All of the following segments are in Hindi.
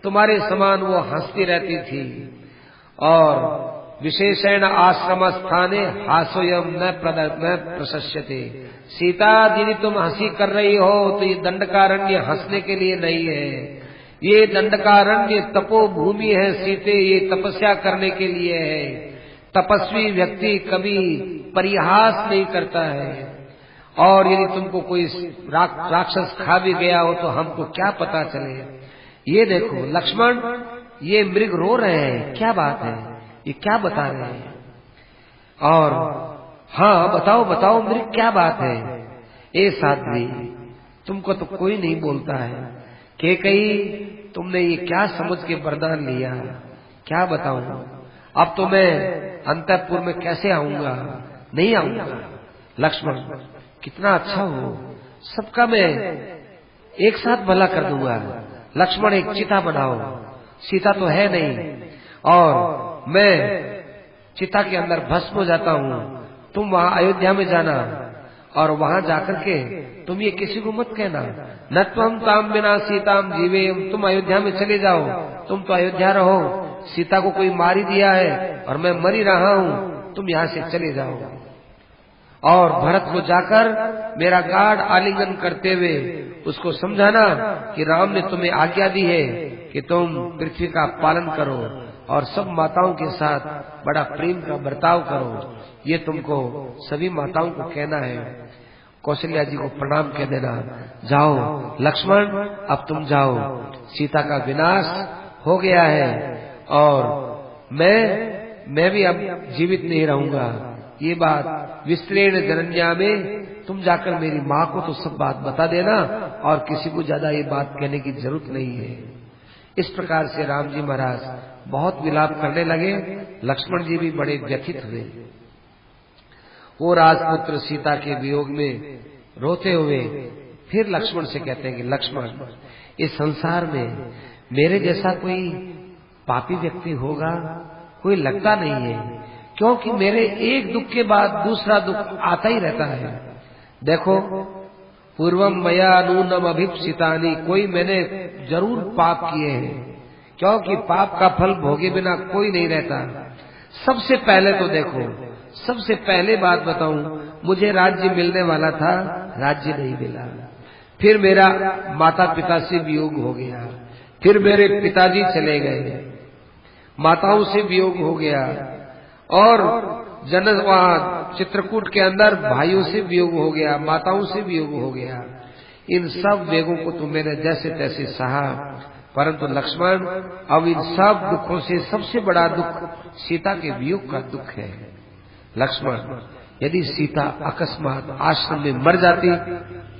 तुम्हारे समान वो हंसती रहती थी। और विशेषण आश्रम स्थाने हास्योयम न प्रशस्यते। सीता यदि तुम हंसी कर रही हो तो ये दंडकारण्य हंसने के लिए नहीं है, ये दंडकारण्य तपोभूमि है सीते, ये तपस्या करने के लिए है। तपस्वी व्यक्ति कभी परिहास नहीं करता है। और यदि तुमको कोई राक्षस खा भी गया हो तो हमको क्या पता चले। ये देखो लक्ष्मण, ये मृग रो रहे हैं, क्या बात है, ये क्या बता रहे हैं। और हाँ बताओ बताओ मृग क्या बात है। ए साध्वी, तुमको तो कोई नहीं बोलता है। कैकेयी, तुमने ये क्या समझ के वरदान लिया, क्या बताऊं। अब तो मैं अंतःपुर में कैसे आऊंगा, नहीं आऊंगा। लक्ष्मण, कितना अच्छा हो, सबका मैं एक साथ भला कर दूंगा। लक्ष्मण, एक चिता बनाओ, सीता तो है नहीं, और मैं चिता के अंदर भस्म हो जाता हूँ। तुम वहां अयोध्या में जाना, और वहां जाकर के तुम ये किसी को मत कहना, न त्वं ताम बिना सीताम जीवेम। तुम अयोध्या में चले जाओ, तुम तो अयोध्या रहो, सीता को कोई मार ही दिया है और मैं मर ही रहा हूँ, तुम यहाँ से चले जाओ। और भरत को जाकर मेरा गाढ़ आलिंगन करते हुए उसको समझाना कि राम ने तुम्हें आज्ञा दी है कि तुम पृथ्वी का पालन करो और सब माताओं के साथ बड़ा प्रेम का बर्ताव करो। ये तुमको सभी माताओं को कहना है। कौशल्या जी को प्रणाम कह देना। जाओ लक्ष्मण, अब तुम जाओ, सीता का विनाश हो गया है और मैं भी अब जीवित नहीं रहूंगा। ये बात विस्तृण जनन्या में तुम जाकर मेरी माँ को तो सब बात बता देना, और किसी को ज्यादा ये बात कहने की जरूरत नहीं है। इस प्रकार से राम जी महाराज बहुत विलाप करने लगे। लक्ष्मण जी भी बड़े व्यथित हुए। वो राजपुत्र सीता के वियोग में रोते हुए फिर लक्ष्मण से कहते हैं कि लक्ष्मण, इस संसार में मेरे जैसा कोई पापी व्यक्ति होगा, कोई लगता नहीं है, क्योंकि मेरे एक दुख के बाद दूसरा दुख आता ही रहता है। देखो, पूर्वम मया नूनम अभिप्सितानि, कोई मैंने जरूर पाप किए हैं, क्योंकि पाप का फल भोगे बिना कोई नहीं रहता। सबसे पहले तो देखो, सबसे पहले बात बताऊं, मुझे राज्य मिलने वाला था, राज्य नहीं मिला। फिर मेरा माता पिता से वियोग हो गया, फिर मेरे पिताजी चले गए, माताओं से वियोग हो गया, और वहां चित्रकूट के अंदर भाइयों से वियोग हो गया, माताओं से वियोग हो गया। इन सब वेगों को तो मैंने जैसे तैसे सहा, परंतु लक्ष्मण, अब इन सब दुखों से सबसे बड़ा दुख सीता के वियोग का दुख है। लक्ष्मण, यदि सीता अकस्मात आश्रम में मर जाती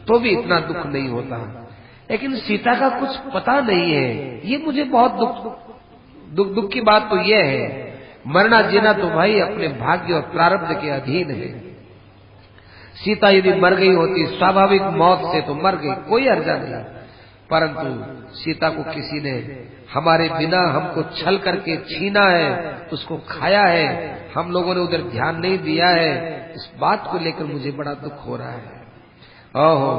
तो भी इतना दुख नहीं होता, लेकिन सीता का कुछ पता नहीं है, ये मुझे बहुत दुख की बात तो यह है। मरना जीना तो भाई अपने भाग्य और प्रारब्ध के अधीन है। सीता यदि मर गई होती स्वाभाविक मौत से तो मर गई, कोई अर्जा नहीं, परंतु सीता को किसी ने हमारे बिना हमको छल करके छीना है, उसको खाया है, हम लोगों ने उधर ध्यान नहीं दिया है। इस बात को लेकर मुझे बड़ा दुख हो रहा है। ओहो,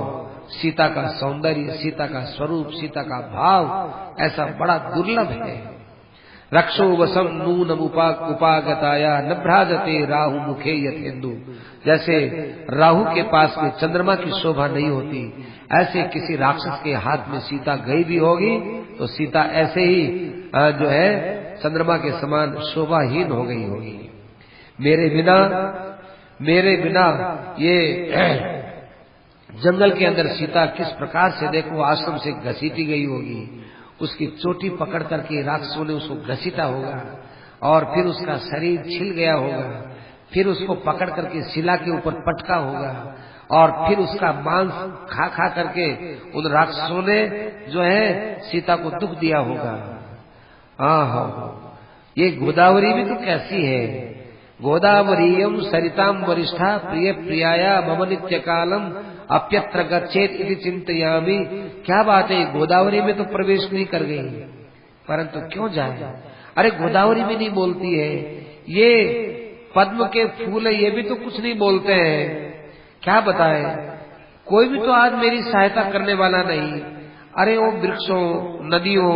सीता का सौंदर्य, सीता का स्वरूप, सीता का भाव ऐसा बड़ा दुर्लभ है। रक्षो वसम नूनम उपागताया नभ्राजते राहु मुखे यथेन्दु। जैसे राहु के पास में चंद्रमा की शोभा नहीं होती, ऐसे किसी राक्षस के हाथ में सीता गई भी होगी तो सीता ऐसे ही जो है चंद्रमा के समान शोभाहीन हो गई होगी। मेरे बिना ये जंगल के अंदर सीता किस प्रकार से देखो आश्रम से घसीटी गई होगी। उसकी चोटी पकड़ करके राक्षसों ने उसको घसीटा होगा, और फिर उसका शरीर छिल गया होगा, फिर उसको पकड़ करके शिला के ऊपर पटका होगा, और फिर उसका मांस खा खा करके उन राक्षसों ने जो है सीता को दुख दिया होगा। ये गोदावरी भी तो कैसी है। गोदावरीयम सरिताम वरिष्ठा प्रिय प्रियाया मम नित्य कालम अप्यत्र गच्छेत इति चिंतयामि। क्या बात है, गोदावरी में तो प्रवेश नहीं कर गई, परंतु क्यों जाए। अरे गोदावरी भी नहीं बोलती है, ये पद्म के फूल है, ये भी तो कुछ नहीं बोलते हैं। क्या बताए, कोई भी तो आज मेरी सहायता करने वाला नहीं। अरे वो वृक्षों, नदियों,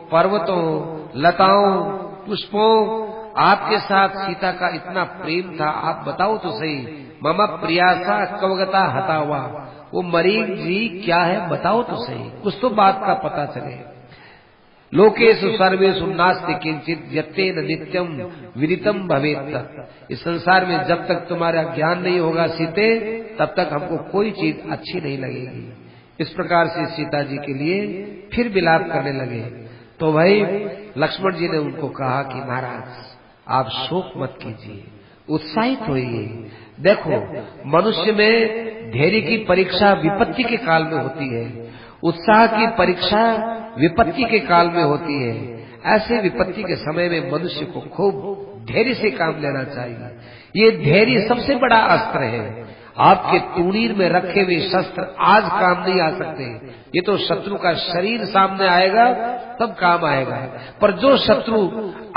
पर्वतों, लताओं, पुष्पों, आपके साथ सीता का इतना प्रेम था, आप बताओ तो सही। मम प्रियासा कवगता हता हुआ, वो मरीज जी क्या है बताओ तो सही, कुछ तो बात का पता चले। लोकेषु सर्वेषु नास्ति किंचित यत्तेन नित्यम विदितम भवेत्। इस संसार में जब तक तुम्हारा ज्ञान नहीं होगा सीते, तब तक हमको कोई चीज अच्छी नहीं लगेगी। इस प्रकार से सीता जी के लिए फिर विलाप करने लगे। तो भाई लक्ष्मण जी ने उनको कहा कि महाराज आप शोक मत कीजिए, उत्साहित होइए। देखो मनुष्य में धैर्य की परीक्षा विपत्ति के काल में होती है, उत्साह की परीक्षा विपत्ति के काल में होती है। ऐसे विपत्ति के समय में मनुष्य को खूब धैर्य से काम लेना चाहिए। ये धैर्य सबसे बड़ा अस्त्र है। आपके तूणीर में रखे हुए शस्त्र आज काम नहीं आ सकते, ये तो शत्रु का शरीर सामने आएगा तब काम आएगा। पर जो शत्रु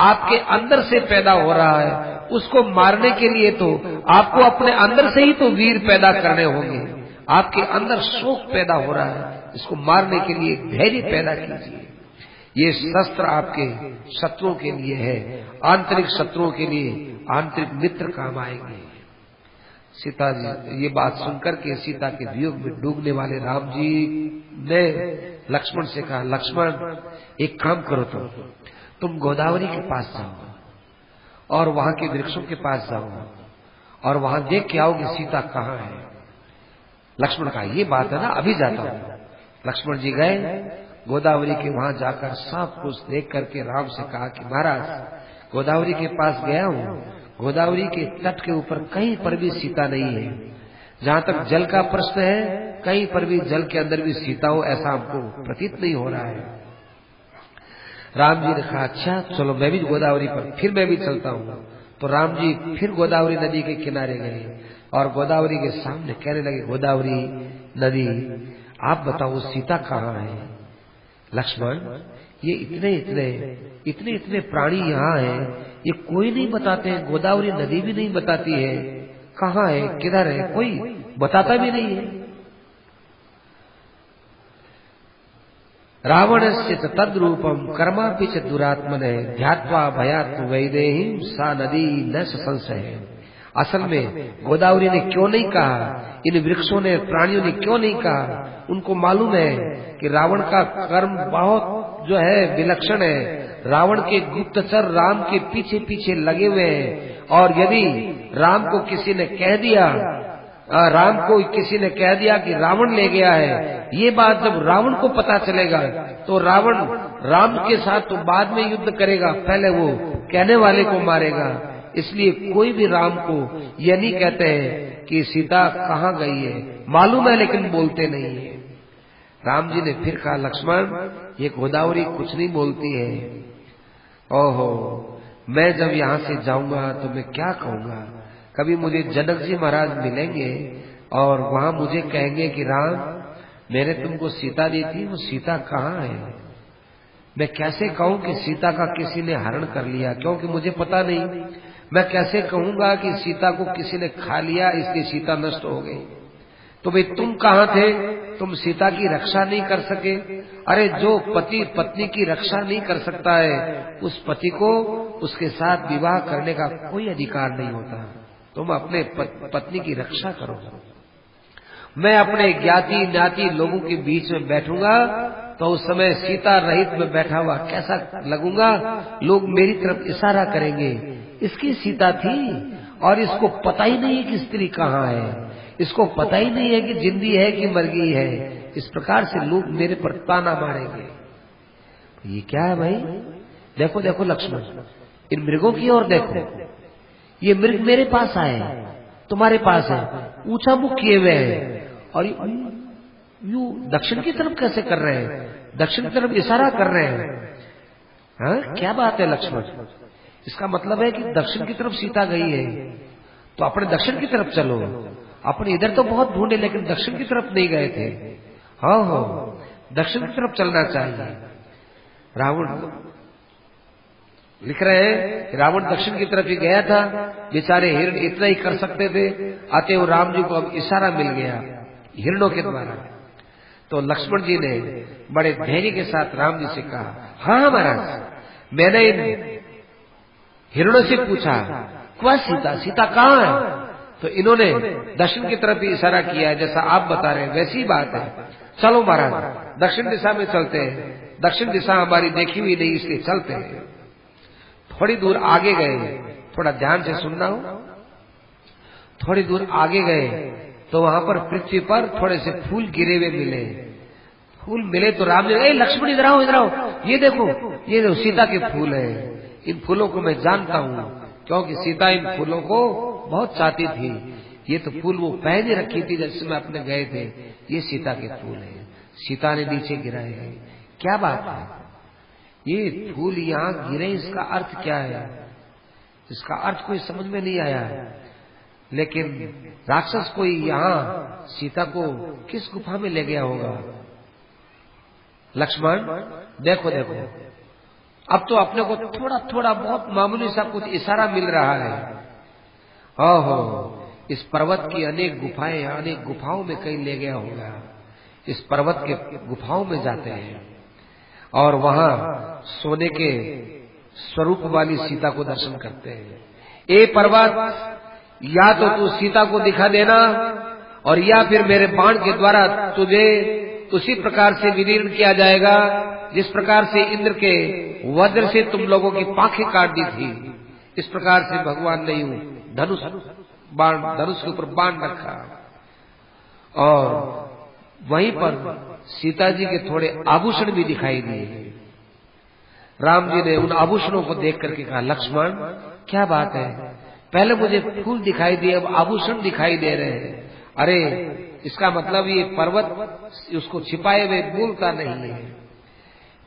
आपके अंदर से पैदा हो रहा है, उसको मारने के लिए तो आपको अपने अंदर से ही तो वीर पैदा करने होंगे। आपके अंदर शोक पैदा हो रहा है, इसको मारने के लिए धैर्य पैदा कीजिए। ये शस्त्र आपके शत्रुओं के लिए है, आंतरिक शत्रुओं के लिए आंतरिक मित्र काम आएंगे। सीता जी ये बात सुनकर के सीता के वियोग में डूबने वाले राम जी ने लक्ष्मण से कहा, लक्ष्मण एक काम करो, तुम गोदावरी के पास जाओ और वहां के वृक्षों के पास जाओ और वहां देख के आओगे सीता कहाँ है। लक्ष्मण कहा ये बात है ना, अभी जाता हूँ। लक्ष्मण जी गए, गोदावरी के वहां जाकर सब कुछ देख करके राम से कहा कि महाराज गोदावरी के पास गया हूँ, गोदावरी के तट के ऊपर कहीं पर भी सीता नहीं है। जहाँ तक जल का प्रश्न है, कहीं पर भी जल के अंदर भी सीता हो ऐसा हमको प्रतीत नहीं हो रहा है। राम जी ने कहा अच्छा चलो मैं भी गोदावरी पर फिर मैं भी चलता हूँ। तो राम जी फिर गोदावरी नदी के किनारे गए और गोदावरी के सामने कहने लगे, गोदावरी नदी आप बताओ सीता कहाँ है। लक्ष्मण ये इतने इतने प्राणी यहाँ हैं, ये कोई नहीं बताते हैं, गोदावरी नदी भी नहीं बताती है कहाँ है किधर है, कोई बताता भी नहीं है। रावणस्य तद्रूपम कर्मापि च दुरात्मने ध्यात्वा भयात् वैदेहीं सा नदी न संशय। असल में गोदावरी ने क्यों नहीं कहा, इन वृक्षों ने प्राणियों ने क्यों नहीं कहा, उनको मालूम है कि रावण का कर्म बहुत जो है विलक्षण है। रावण के गुप्तचर राम के पीछे पीछे लगे हुए हैं और यदि राम को किसी ने कह दिया कि रावण ले गया है, ये बात जब रावण को पता चलेगा तो रावण राम के साथ तो बाद में युद्ध करेगा, पहले वो कहने वाले को मारेगा। इसलिए कोई भी राम को ये नहीं कहते हैं कि सीता कहाँ गई है, मालूम है लेकिन बोलते नहीं है। राम जी ने फिर कहा लक्ष्मण ये गोदावरी कुछ नहीं बोलती है। ओहो मैं जब यहाँ से जाऊंगा तो मैं क्या कहूंगा, कभी मुझे जनक जी महाराज मिलेंगे और वहां मुझे कहेंगे कि राम मैंने तुमको सीता दी थी, वो सीता कहाँ है। मैं कैसे कहूं कि सीता का किसी ने हरण कर लिया, क्योंकि मुझे पता नहीं। मैं कैसे कहूंगा कि सीता को किसी ने खा लिया इसलिए सीता नष्ट हो गई। तो भाई तुम कहाँ थे, तुम सीता की रक्षा नहीं कर सके। अरे जो पति पत्नी की रक्षा नहीं कर सकता है, उस पति को उसके साथ विवाह करने का कोई अधिकार नहीं होता। तुम अपने पत्नी की रक्षा करो। मैं अपने ज्ञाति ज्ञाति लोगों के बीच में बैठूंगा तो उस समय सीता रहित में बैठा हुआ कैसा लगूंगा, लोग मेरी तरफ इशारा करेंगे इसकी सीता थी और इसको पता ही नहीं है कि स्त्री कहाँ है, इसको पता ही नहीं है कि जिंदी है कि मर गई है। इस प्रकार से लोग मेरे पर ताना मारेंगे। ये क्या है भाई, देखो देखो लक्ष्मण इन मृगों की ओर देखो, ये मृग मेरे पास आए तुम्हारे पास है, ऊंचा मुख किए हुए हैं और यू दक्षिण की तरफ कैसे कर रहे हैं, दक्षिण की तरफ इशारा कर रहे हैं। हाँ क्या बात है लक्ष्मण, इसका मतलब है कि दक्षिण की तरफ सीता गई है तो अपने दक्षिण की तरफ चलो। अपने इधर तो बहुत ढूंढे लेकिन दक्षिण की तरफ नहीं गए थे। हाँ दक्षिण की तरफ चलना चाहिए। रावण लिख रहे हैं कि रावण दक्षिण की तरफ ही गया था, बेचारे हिरण इतना ही कर सकते थे, आते हुए राम जी को अब इशारा मिल गया हिरणों के द्वारा। तो लक्ष्मण जी ने बड़े धैर्य के साथ राम जी से कहा, हाँ महाराज, मैंने इन हिरणों से पूछा क्या सीता, सीता कहाँ है? तो इन्होंने दक्षिण की तरफ ही इशारा किया है, जैसा आप बता रहे हैं वैसी बात है। चलो महाराज दक्षिण दिशा में चलते हैं, दक्षिण दिशा हमारी देखी हुई नहीं इसलिए चलते हैं। थोड़ी दूर आगे गए, थोड़ा ध्यान से सुनना हो, थोड़ी दूर आगे गए तो वहां पर पृथ्वी पर थोड़े से फूल गिरे हुए मिले। फूल मिले तो राम जी, लक्ष्मण इधर आओ, इधर आओ, ये देखो, ये देखो सीता के फूल है। इन फूलों को मैं जानता हूँ क्योंकि सीता इन फूलों को बहुत चाहती थी। ये तो फूल वो पहने रखी थी जब समय अपने गए थे, ये सीता के फूल है। सीता ने नीचे गिराए हैं। क्या बात है, ये फूल यहाँ गिरे, इसका अर्थ क्या है? इसका अर्थ कोई समझ में नहीं आया। लेकिन राक्षस कोई यहाँ सीता को किस गुफा में ले गया होगा? लक्ष्मण देखो देखो, अब तो अपने को थोड़ा थोड़ा बहुत मामूली सा कुछ इशारा मिल रहा है। ओहो, इस पर्वत की अनेक गुफाएं, अनेक गुफाओं में कहीं ले गया होगा। इस पर्वत के गुफाओं में जाते हैं और वहां सोने के स्वरूप वाली सीता को दर्शन करते हैं। ए पर्वत, या तो तू सीता को दिखा देना और या फिर मेरे बाण के द्वारा तुझे उसी प्रकार से विदीर्ण किया जाएगा जिस प्रकार से इंद्र के वज्र से तुम लोगों की पाखें काट दी थी। इस प्रकार से भगवान ने यूं धनुष के ऊपर बाण रखा और वहीं पर सीता जी के थोड़े आभूषण भी दिखाई दिए। राम जी ने उन आभूषणों को देख करके कहा, लक्ष्मण क्या बात है, पहले मुझे फूल दिखाई दिए, अब आभूषण दिखाई दे रहे हैं। अरे इसका मतलब ये पर्वत उसको छिपाए हुए बोलता नहीं है।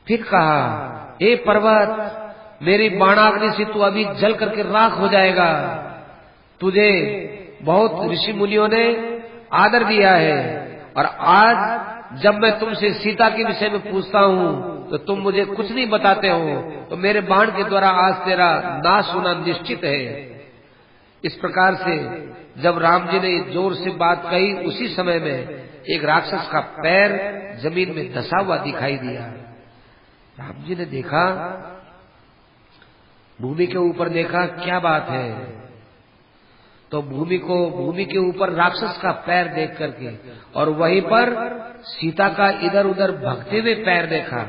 फिर कहा, हे पर्वत, मेरी बाणाग्नि से तू अभी जल करके राख हो जाएगा। तुझे बहुत ऋषि मुनियों ने आदर दिया है और आज जब मैं तुमसे सीता के विषय में पूछता हूँ तो तुम मुझे कुछ नहीं बताते हो, तो मेरे बाण के द्वारा आज तेरा नाश होना निश्चित है। इस प्रकार से जब राम जी ने जोर से बात कही, उसी समय में एक राक्षस का पैर जमीन में धंसा हुआ दिखाई दिया। राम जी ने देखा, भूमि के ऊपर देखा, क्या बात है? तो भूमि के ऊपर राक्षस का पैर देख करके और वहीं पर सीता का इधर उधर भगते हुए पैर देखा।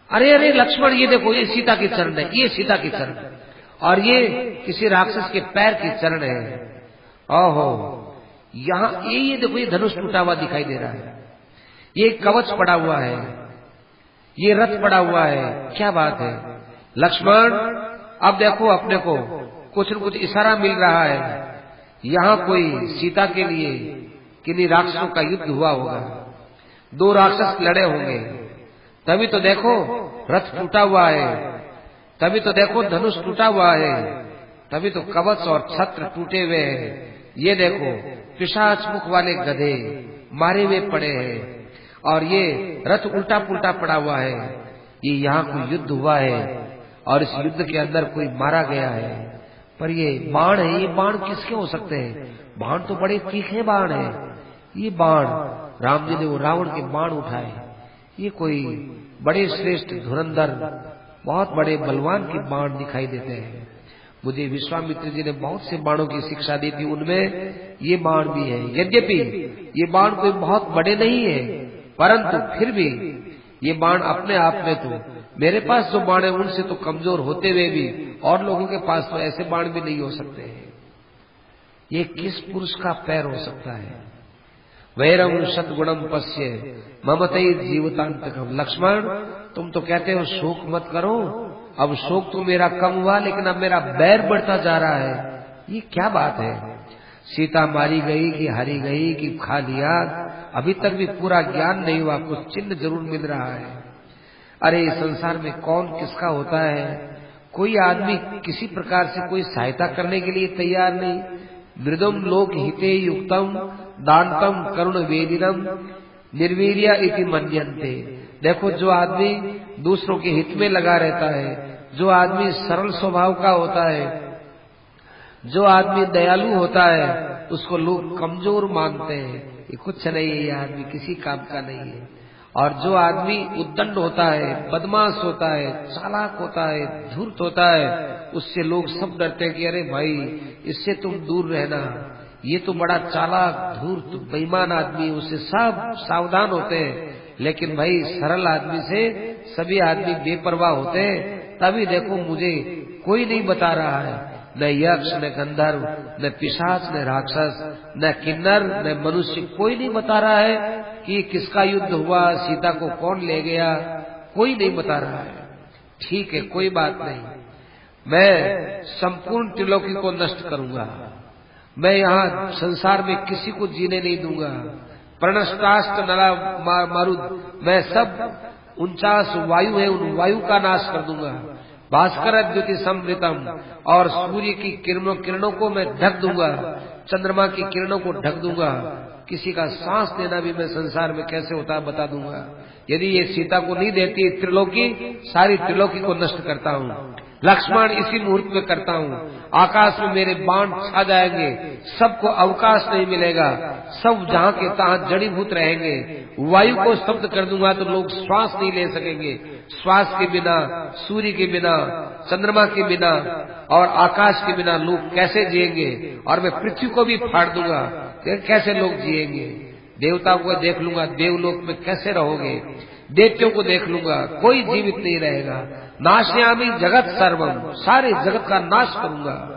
अरे अरे लक्ष्मण, ये देखो, ये सीता के चरण है, ये सीता के चरण और ये किसी राक्षस के पैर के चरण है। ओहो, यहाँ ये देखो, ये धनुष टूटा हुआ दिखाई दे रहा है, ये कवच पड़ा हुआ है, ये रथ पड़ा हुआ है। क्या बात है लक्ष्मण? अब देखो, अपने को कुछ न कुछ इशारा मिल रहा है। यहाँ कोई सीता के लिए किन्हीं राक्षसों का युद्ध हुआ होगा, दो राक्षस लड़े होंगे, तभी तो देखो रथ टूटा हुआ है, तभी तो देखो धनुष टूटा हुआ है, तभी तो कवच और छत्र टूटे हुए हैं। ये देखो पिशाच मुख वाले गधे मारे हुए पड़े हैं और ये रथ उल्टा पुल्टा पड़ा हुआ है। ये यहाँ कोई युद्ध हुआ है और इस युद्ध के अंदर कोई मारा गया है। पर ये बाण है, ये बाण किसके हो सकते हैं? बाण तो बड़े तीखे बाण है। ये बाण राम जी ने वो रावण के बाण उठाए, ये कोई बड़े श्रेष्ठ धुरंधर, बहुत बड़े बलवान के बाण दिखाई देते हैं। मुझे विश्वामित्र जी ने बहुत से बाणों की शिक्षा दी थी, उनमें ये बाण भी है। यद्यपि ये बाण कोई बहुत बड़े नहीं है, परंतु फिर भी ये बाण अपने आप में तो मेरे पास जो बाण है उनसे तो कमजोर होते हुए भी और लोगों के पास तो ऐसे बाण भी नहीं हो सकते हैं। ये किस पुरुष का पैर हो सकता है? वैरम सद्गुणम पश्य ममतई जीवतांतकम। लक्ष्मण, तुम तो कहते हो शोक मत करो, अब शोक तो मेरा कम हुआ लेकिन अब मेरा बैर बढ़ता जा रहा है। ये क्या बात है? सीता मारी गई कि हारी गई कि खा लिया, अभी तक भी पूरा ज्ञान नहीं हुआ, कुछ चिन्ह जरूर मिल रहा है। अरे इस संसार में कौन किसका होता है? कोई आदमी किसी प्रकार से कोई सहायता करने के लिए तैयार नहीं। मृदुम लोक हिते युक्तम दानतम करुण वेदिनम निर्वीर्य इति मन्यन्ते। देखो, जो आदमी दूसरों के हित में लगा रहता है, जो आदमी सरल स्वभाव का होता है, जो आदमी दयालु होता है, उसको लोग कमजोर मानते हैं। ये कुछ नहीं है, ये आदमी किसी काम का नहीं है। और जो आदमी उद्दंड होता है, बदमाश होता है, चालाक होता है, धूर्त होता है, उससे लोग सब डरते हैं कि अरे भाई इससे तुम दूर रहना, ये तो बड़ा चालाक धूर्त बेईमान आदमी, उससे सब सावधान होते हैं। लेकिन भाई सरल आदमी से सभी आदमी बेपरवाह होते हैं। तभी देखो मुझे कोई नहीं बता रहा है, न यक्ष, न गंधर्व, न पिशाच, न राक्षस, न किन्नर, न मनुष्य, कोई नहीं बता रहा है कि किसका युद्ध हुआ, सीता को कौन ले गया, कोई नहीं बता रहा है। ठीक है, कोई बात नहीं, मैं संपूर्ण त्रिलोकी को नष्ट करूंगा, मैं यहाँ संसार में किसी को जीने नहीं दूंगा। प्रणष्टाष्ट नरा मारुद, मैं सब 49 वायु है, उन वायु का नाश कर दूंगा। भास्कर द्युति समृतम, और सूर्य की किरणों को मैं ढक दूंगा, चंद्रमा की किरणों को ढक दूंगा। किसी का सांस लेना भी मैं संसार में कैसे होता है बता दूंगा। यदि ये सीता को नहीं देती त्रिलोकी, सारी त्रिलोकी को नष्ट करता हूँ। लक्ष्मण इसी मुहूर्त में करता हूँ। आकाश में मेरे बाण छा जाएंगे, सबको अवकाश नहीं मिलेगा, सब जहाँ के तहाँ जड़ीभूत रहेंगे। वायु को स्तब्ध कर दूंगा तो लोग श्वास नहीं ले सकेंगे। श्वास के बिना, सूर्य के बिना, चंद्रमा के बिना और आकाश के बिना लोग कैसे जिएंगे। और मैं पृथ्वी को भी फाड़ दूंगा, कैसे लोग जिएंगे। देवताओं को देख लूंगा, देवलोक में कैसे रहोगे। दैत्यों को देख लूंगा, कोई जीवित नहीं रहेगा। नाशयामि जगत सर्वम, सारे जगत का नाश करूंगा।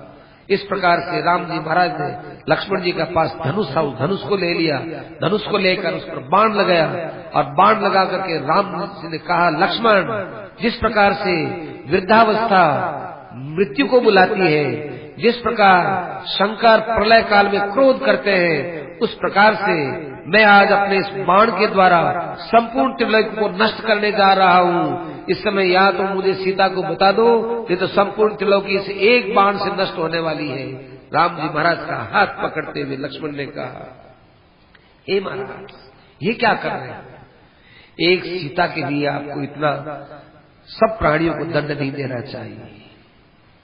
इस प्रकार से राम जी महाराज ने लक्ष्मण जी के पास धनुष था, उस धनुष को ले लिया। धनुष को लेकर उस पर बाण लगाया और बाण लगा करके राम जी ने कहा, लक्ष्मण, जिस प्रकार से वृद्धावस्था मृत्यु को बुलाती है, जिस प्रकार शंकर प्रलय काल में क्रोध करते हैं, उस प्रकार से मैं आज अपने इस बाण के द्वारा संपूर्ण त्रिलोकी को नष्ट करने जा रहा हूँ। इस समय या तो मुझे सीता को बता दो, ये तो संपूर्ण त्रिलोकी इस एक बाण से नष्ट होने वाली है। राम जी महाराज का हाथ पकड़ते हुए लक्ष्मण ने कहा, हे महाराज, ये क्या कर रहे हैं? एक सीता के लिए आपको इतना सब प्राणियों को दंड नहीं देना चाहिए।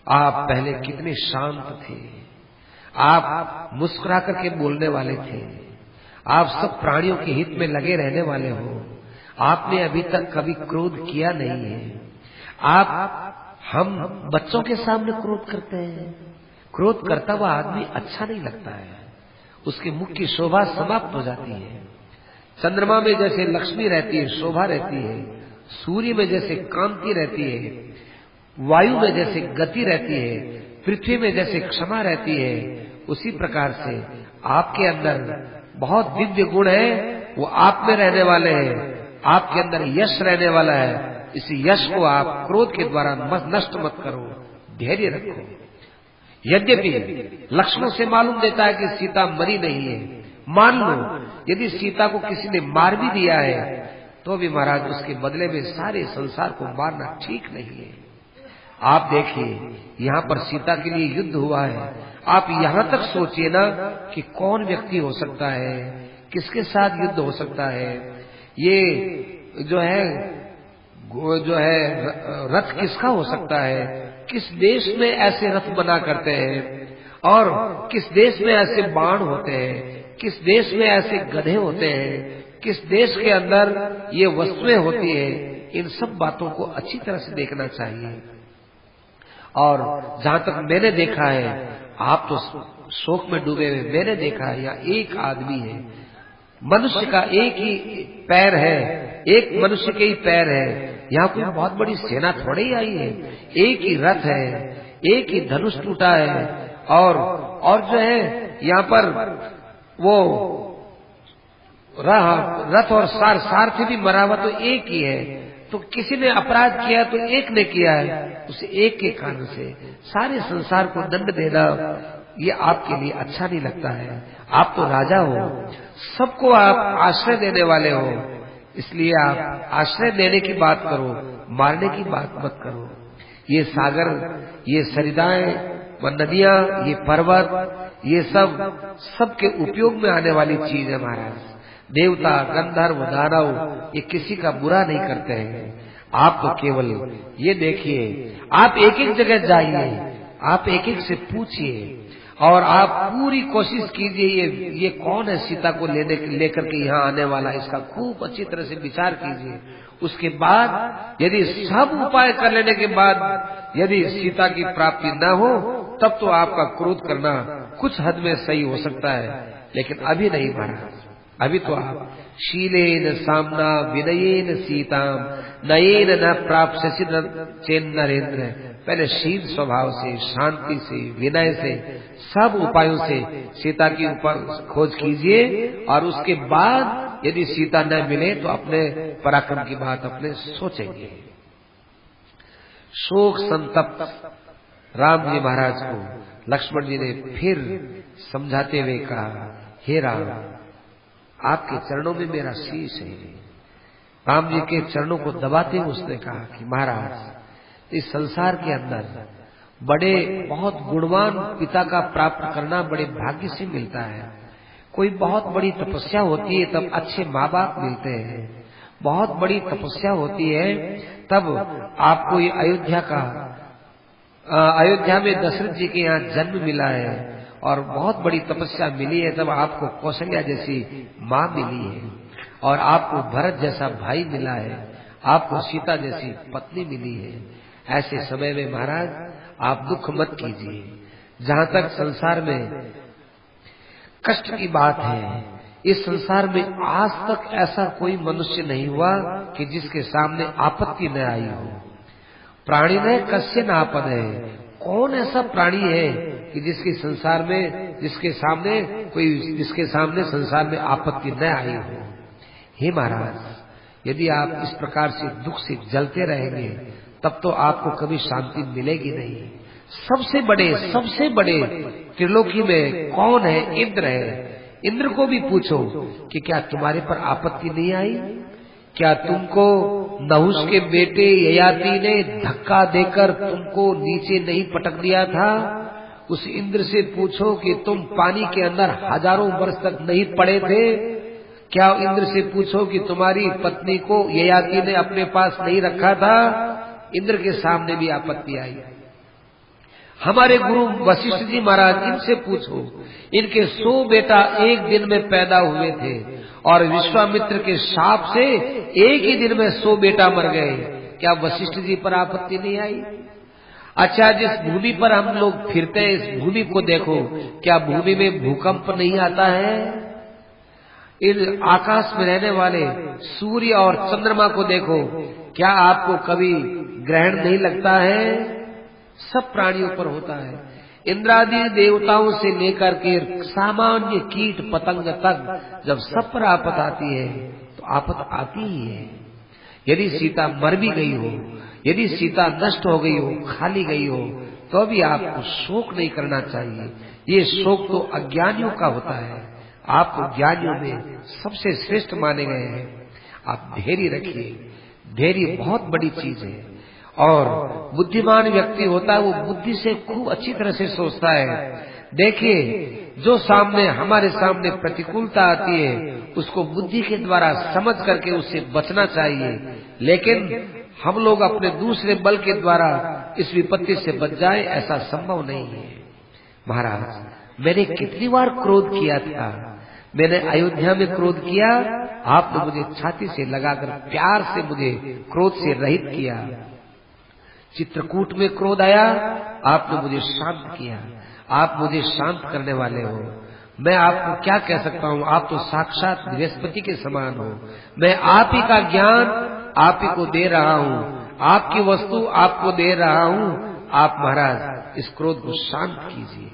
आप पहले कितने शांत थे, आप मुस्कुरा करके बोलने वाले थे, आप सब प्राणियों के हित में लगे रहने वाले हो। आपने अभी तक कभी क्रोध किया नहीं है। हम बच्चों के सामने क्रोध करते हैं। क्रोध करता हुआ आदमी अच्छा नहीं लगता है, उसके मुख की शोभा समाप्त हो जाती है। चंद्रमा में जैसे लक्ष्मी रहती है, शोभा रहती है, सूर्य में जैसे कांति रहती है, वायु में जैसे गति रहती है, पृथ्वी में जैसे क्षमा रहती है, उसी प्रकार से आपके अंदर बहुत दिव्य गुण है, वो आप में रहने वाले हैं। आपके अंदर यश रहने वाला है। इस यश को आप क्रोध के द्वारा नष्ट मत करो, धैर्य रखो। यद्यपि लक्ष्मण से मालूम देता है कि सीता मरी नहीं है, मान लो यदि सीता को किसी ने मार भी दिया है तो भी महाराज उसके बदले में सारे संसार को मारना ठीक नहीं है। आप देखिए, यहाँ पर सीता के लिए युद्ध हुआ है। आप यहाँ तक सोचिए ना कि कौन व्यक्ति हो सकता है, किसके साथ युद्ध हो सकता है। ये जो है रथ किसका हो सकता है, किस देश में ऐसे रथ बना करते हैं, और किस देश में ऐसे बाण होते हैं, किस देश में ऐसे गधे होते हैं, किस देश के अंदर ये वस्तुएं होती है। इन सब बातों को अच्छी तरह से देखना चाहिए। और जहाँ तक मैंने देखा है, आप तो शोक में डूबे हुए, मैंने देखा है यहाँ एक आदमी है, मनुष्य का एक ही पैर है, एक मनुष्य के ही पैर है। यहाँ कोई बहुत बड़ी सेना थोड़ी ही आई है, एक ही रथ है, एक ही धनुष टूटा है, और जो है यहाँ पर वो रथ और सारथी भी मरा हुआ तो एक ही है। तो किसी ने अपराध किया तो एक ने किया है, उसे एक के कारण से सारे संसार को दंड देना ये आपके लिए अच्छा नहीं लगता है। आप तो राजा हो, सबको आप आश्रय देने वाले हो, इसलिए आप आश्रय देने की बात करो, मारने की बात मत करो। ये सागर, ये सरिताएं, व नदियां, ये पर्वत, ये सबके उपयोग में आने वाली चीज है महाराज। देवता, गंधर्व, दानव ये किसी का बुरा नहीं करते हैं। आप तो केवल ये देखिए, आप एक एक जगह जाइए, आप एक एक से पूछिए, और आप पूरी कोशिश कीजिए ये कौन है सीता को लेकर के यहाँ आने वाला, इसका खूब अच्छी तरह से विचार कीजिए। उसके बाद यदि सब उपाय कर लेने के बाद यदि सीता की प्राप्ति न हो, तब तो आपका क्रोध करना कुछ हद में सही हो सकता है, लेकिन अभी नहीं महाराज। अभी तो आप शीलेन सामना विनयेन सीताम नयेन न प्राप्स्यसि चेन नरेंद्र, पहले शील स्वभाव से, शांति से, विनय से, सब उपायों से सीता की ऊपर खोज कीजिए, और उसके बाद यदि सीता न मिले तो अपने पराक्रम की बात अपने सोचेंगे। शोक संतप्त राम जी महाराज को लक्ष्मण जी ने फिर समझाते हुए कहा, हे राम, आपके चरणों में मेरा शीश है। राम जी के चरणों को दबाते हुए उसने कहा कि महाराज, इस संसार के अंदर बड़े बहुत गुणवान पिता का प्राप्त करना बड़े भाग्य से मिलता है। कोई बहुत बड़ी तपस्या होती है तब अच्छे माँ बाप मिलते हैं, बहुत बड़ी तपस्या होती है तब आपको ये अयोध्या में दशरथ जी के यहाँ जन्म मिला है, और बहुत बड़ी तपस्या मिली है तब आपको कौशल्या जैसी माँ मिली है, और आपको भरत जैसा भाई मिला है, आपको सीता जैसी पत्नी मिली है। ऐसे समय में महाराज आप दुख मत कीजिए। जहाँ तक संसार में कष्ट की बात है, इस संसार में आज तक ऐसा कोई मनुष्य नहीं हुआ कि जिसके सामने आपत्ति न आई हो। प्राणी ने कस्य नापद है, कौन ऐसा प्राणी है कि जिसके सामने संसार में आपत्ति न आई हो। हे महाराज, यदि आप इस प्रकार से दुख से जलते रहेंगे तब तो आपको कभी शांति मिलेगी नहीं। सबसे बड़े त्रिलोकी में कौन है? इंद्र है। इंद्र को भी पूछो कि क्या तुम्हारे पर आपत्ति नहीं आई? क्या तुमको नहुष के बेटे ययाति ने धक्का देकर तुमको नीचे नहीं पटक दिया था? उस इंद्र से पूछो कि तुम पानी के अंदर हजारों वर्ष तक नहीं पड़े थे? क्या इंद्र से पूछो कि तुम्हारी पत्नी को ययाति ने अपने पास नहीं रखा था? इंद्र के सामने भी आपत्ति आई। हमारे गुरु वशिष्ठ जी महाराज, इनसे पूछो, इनके 100 बेटा एक दिन में पैदा हुए थे, और विश्वामित्र के शाप से एक ही दिन में 100 बेटा मर गए। क्या वशिष्ठ जी पर आपत्ति नहीं आई? अच्छा, जिस भूमि पर हम लोग फिरते हैं, इस भूमि को देखो, क्या भूमि में भूकंप नहीं आता है? इन आकाश में रहने वाले सूर्य और चंद्रमा को देखो, क्या आपको कभी ग्रहण नहीं लगता है? सब प्राणियों पर होता है। इंद्रादि देवताओं से लेकर के सामान्य कीट पतंग तक जब सब पर आपत आती है तो आपत आती ही है। यदि सीता मर भी गई हो, यदि सीता नष्ट हो गई हो, खाली गई हो, तो भी आपको शोक नहीं करना चाहिए। ये शोक तो अज्ञानियों का होता है, आप तो ज्ञानियों में सबसे श्रेष्ठ माने गए हैं। आप धैर्य रखिए, धैर्य बहुत बड़ी चीज है। और बुद्धिमान व्यक्ति होता है वो बुद्धि से खूब अच्छी तरह से सोचता है। देखिए, जो हमारे सामने प्रतिकूलता आती है उसको बुद्धि के द्वारा समझ करके उससे बचना चाहिए, लेकिन हम लोग अपने दूसरे बल के द्वारा इस विपत्ति से बच जाए, ऐसा संभव नहीं है। महाराज, मैंने कितनी बार क्रोध किया था। मैंने अयोध्या में क्रोध किया, आपने मुझे छाती से लगाकर प्यार से मुझे क्रोध से रहित किया। चित्रकूट में क्रोध आया, आपने मुझे शांत किया। आप मुझे शांत करने वाले हो। मैं आपको क्या कह सकता हूँ, आप तो साक्षात बृहस्पति के समान हो। मैं आप ही का ज्ञान आप ही को दे रहा हूँ, आपकी वस्तु आपको दे रहा हूँ। आप महाराज इस क्रोध को शांत कीजिए।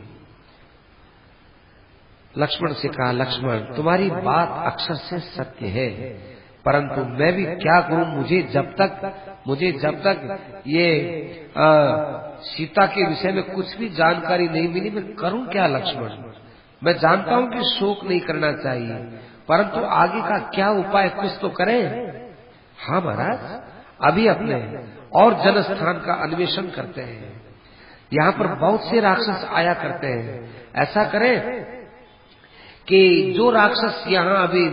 लक्ष्मण से कहा, लक्ष्मण, तुम्हारी बात अक्षर से सत्य है, परंतु मैं भी क्या करूं? मुझे जब तक ये सीता के विषय में कुछ भी जानकारी नहीं मिली, मैं करूं क्या लक्ष्मण? मैं जानता हूं कि शोक नहीं करना चाहिए, परंतु आगे का क्या उपाय, कुछ तो करें। हाँ महाराज, अभी अपने और जनस्थान का अन्वेषण करते हैं। यहाँ पर बहुत से राक्षस आया करते हैं। ऐसा करें कि जो राक्षस यहाँ अभी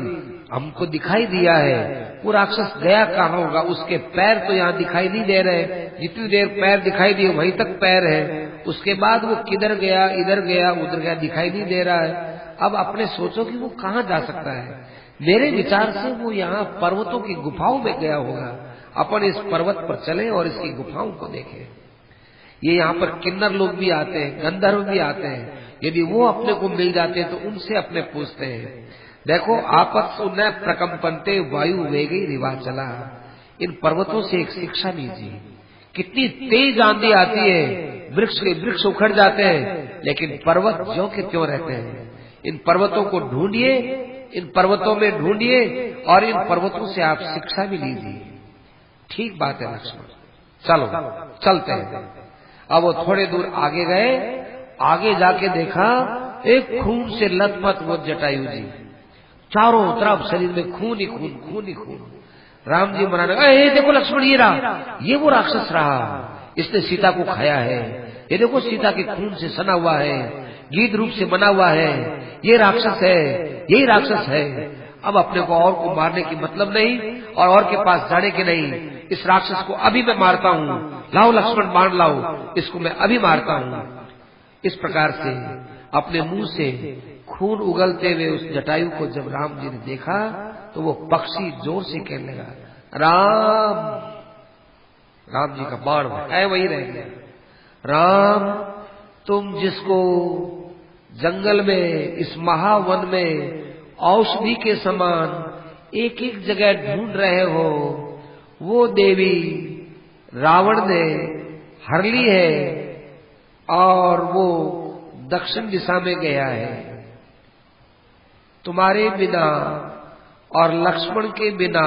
हमको दिखाई दिया है, वो राक्षस गया कहाँ होगा? उसके पैर तो यहाँ दिखाई नहीं दे रहे। जितनी देर पैर दिखाई दिए वहीं तक पैर है, उसके बाद वो किधर गया, इधर गया, उधर गया, दिखाई नहीं दे रहा है। अब अपने सोचो कि वो कहाँ जा सकता है। मेरे विचार से वो यहाँ पर्वतों की गुफाओं में गया होगा। अपन इस पर्वत पर चले और इसकी गुफाओं को देखें। ये यहाँ पर किन्नर लोग भी आते हैं, गंधर्व भी आते हैं। यदि वो अपने को मिल जाते हैं तो उनसे अपने पूछते हैं। देखो, आपत्सु न प्रकंपन्ते वायु वेगी रिवाचला। इन पर्वतों से एक शिक्षा लीजिए। कितनी तेज आंधी आती है, वृक्ष के वृक्ष उखड़ जाते हैं, लेकिन पर्वत ज्यों के त्यों रहते हैं। इन पर्वतों को ढूंढिए, इन पर्वतों में ढूंढिए और इन पर्वतों से आप शिक्षा भी लीजिए। ठीक बात है लक्ष्मण, चलो चलते हैं। अब वो थोड़े दूर आगे गए। आगे जाके देखा एक खून से लथपथ वो जटायु जी, चारों तरफ शरीर में खून ही खून, खून ही खून। राम जी मनाने लगे, देखो लक्ष्मण, ये रहा, ये वो राक्षस रहा, इसने सीता को खाया है। ये देखो सीता के खून से सना हुआ है, गीध रूप से बना हुआ है, ये राक्षस है, यही राक्षस है। अब अपने को और को मारने की मतलब नहीं और के पास जाने के नहीं। इस राक्षस को अभी मैं मारता हूँ, लाओ लक्ष्मण मार लाओ, इसको मैं अभी मारता हूँ। इस प्रकार से अपने मुंह से खून उगलते हुए उस जटायु को जब राम जी ने देखा तो वो पक्षी जोर से कहने लगा, राम। राम जी का बाण है वही रह गया। राम, तुम जिसको जंगल में, इस महावन में औषधि के समान एक एक जगह ढूंढ रहे हो, वो देवी रावण ने हर ली है और वो दक्षिण दिशा में गया है। तुम्हारे बिना और लक्ष्मण के बिना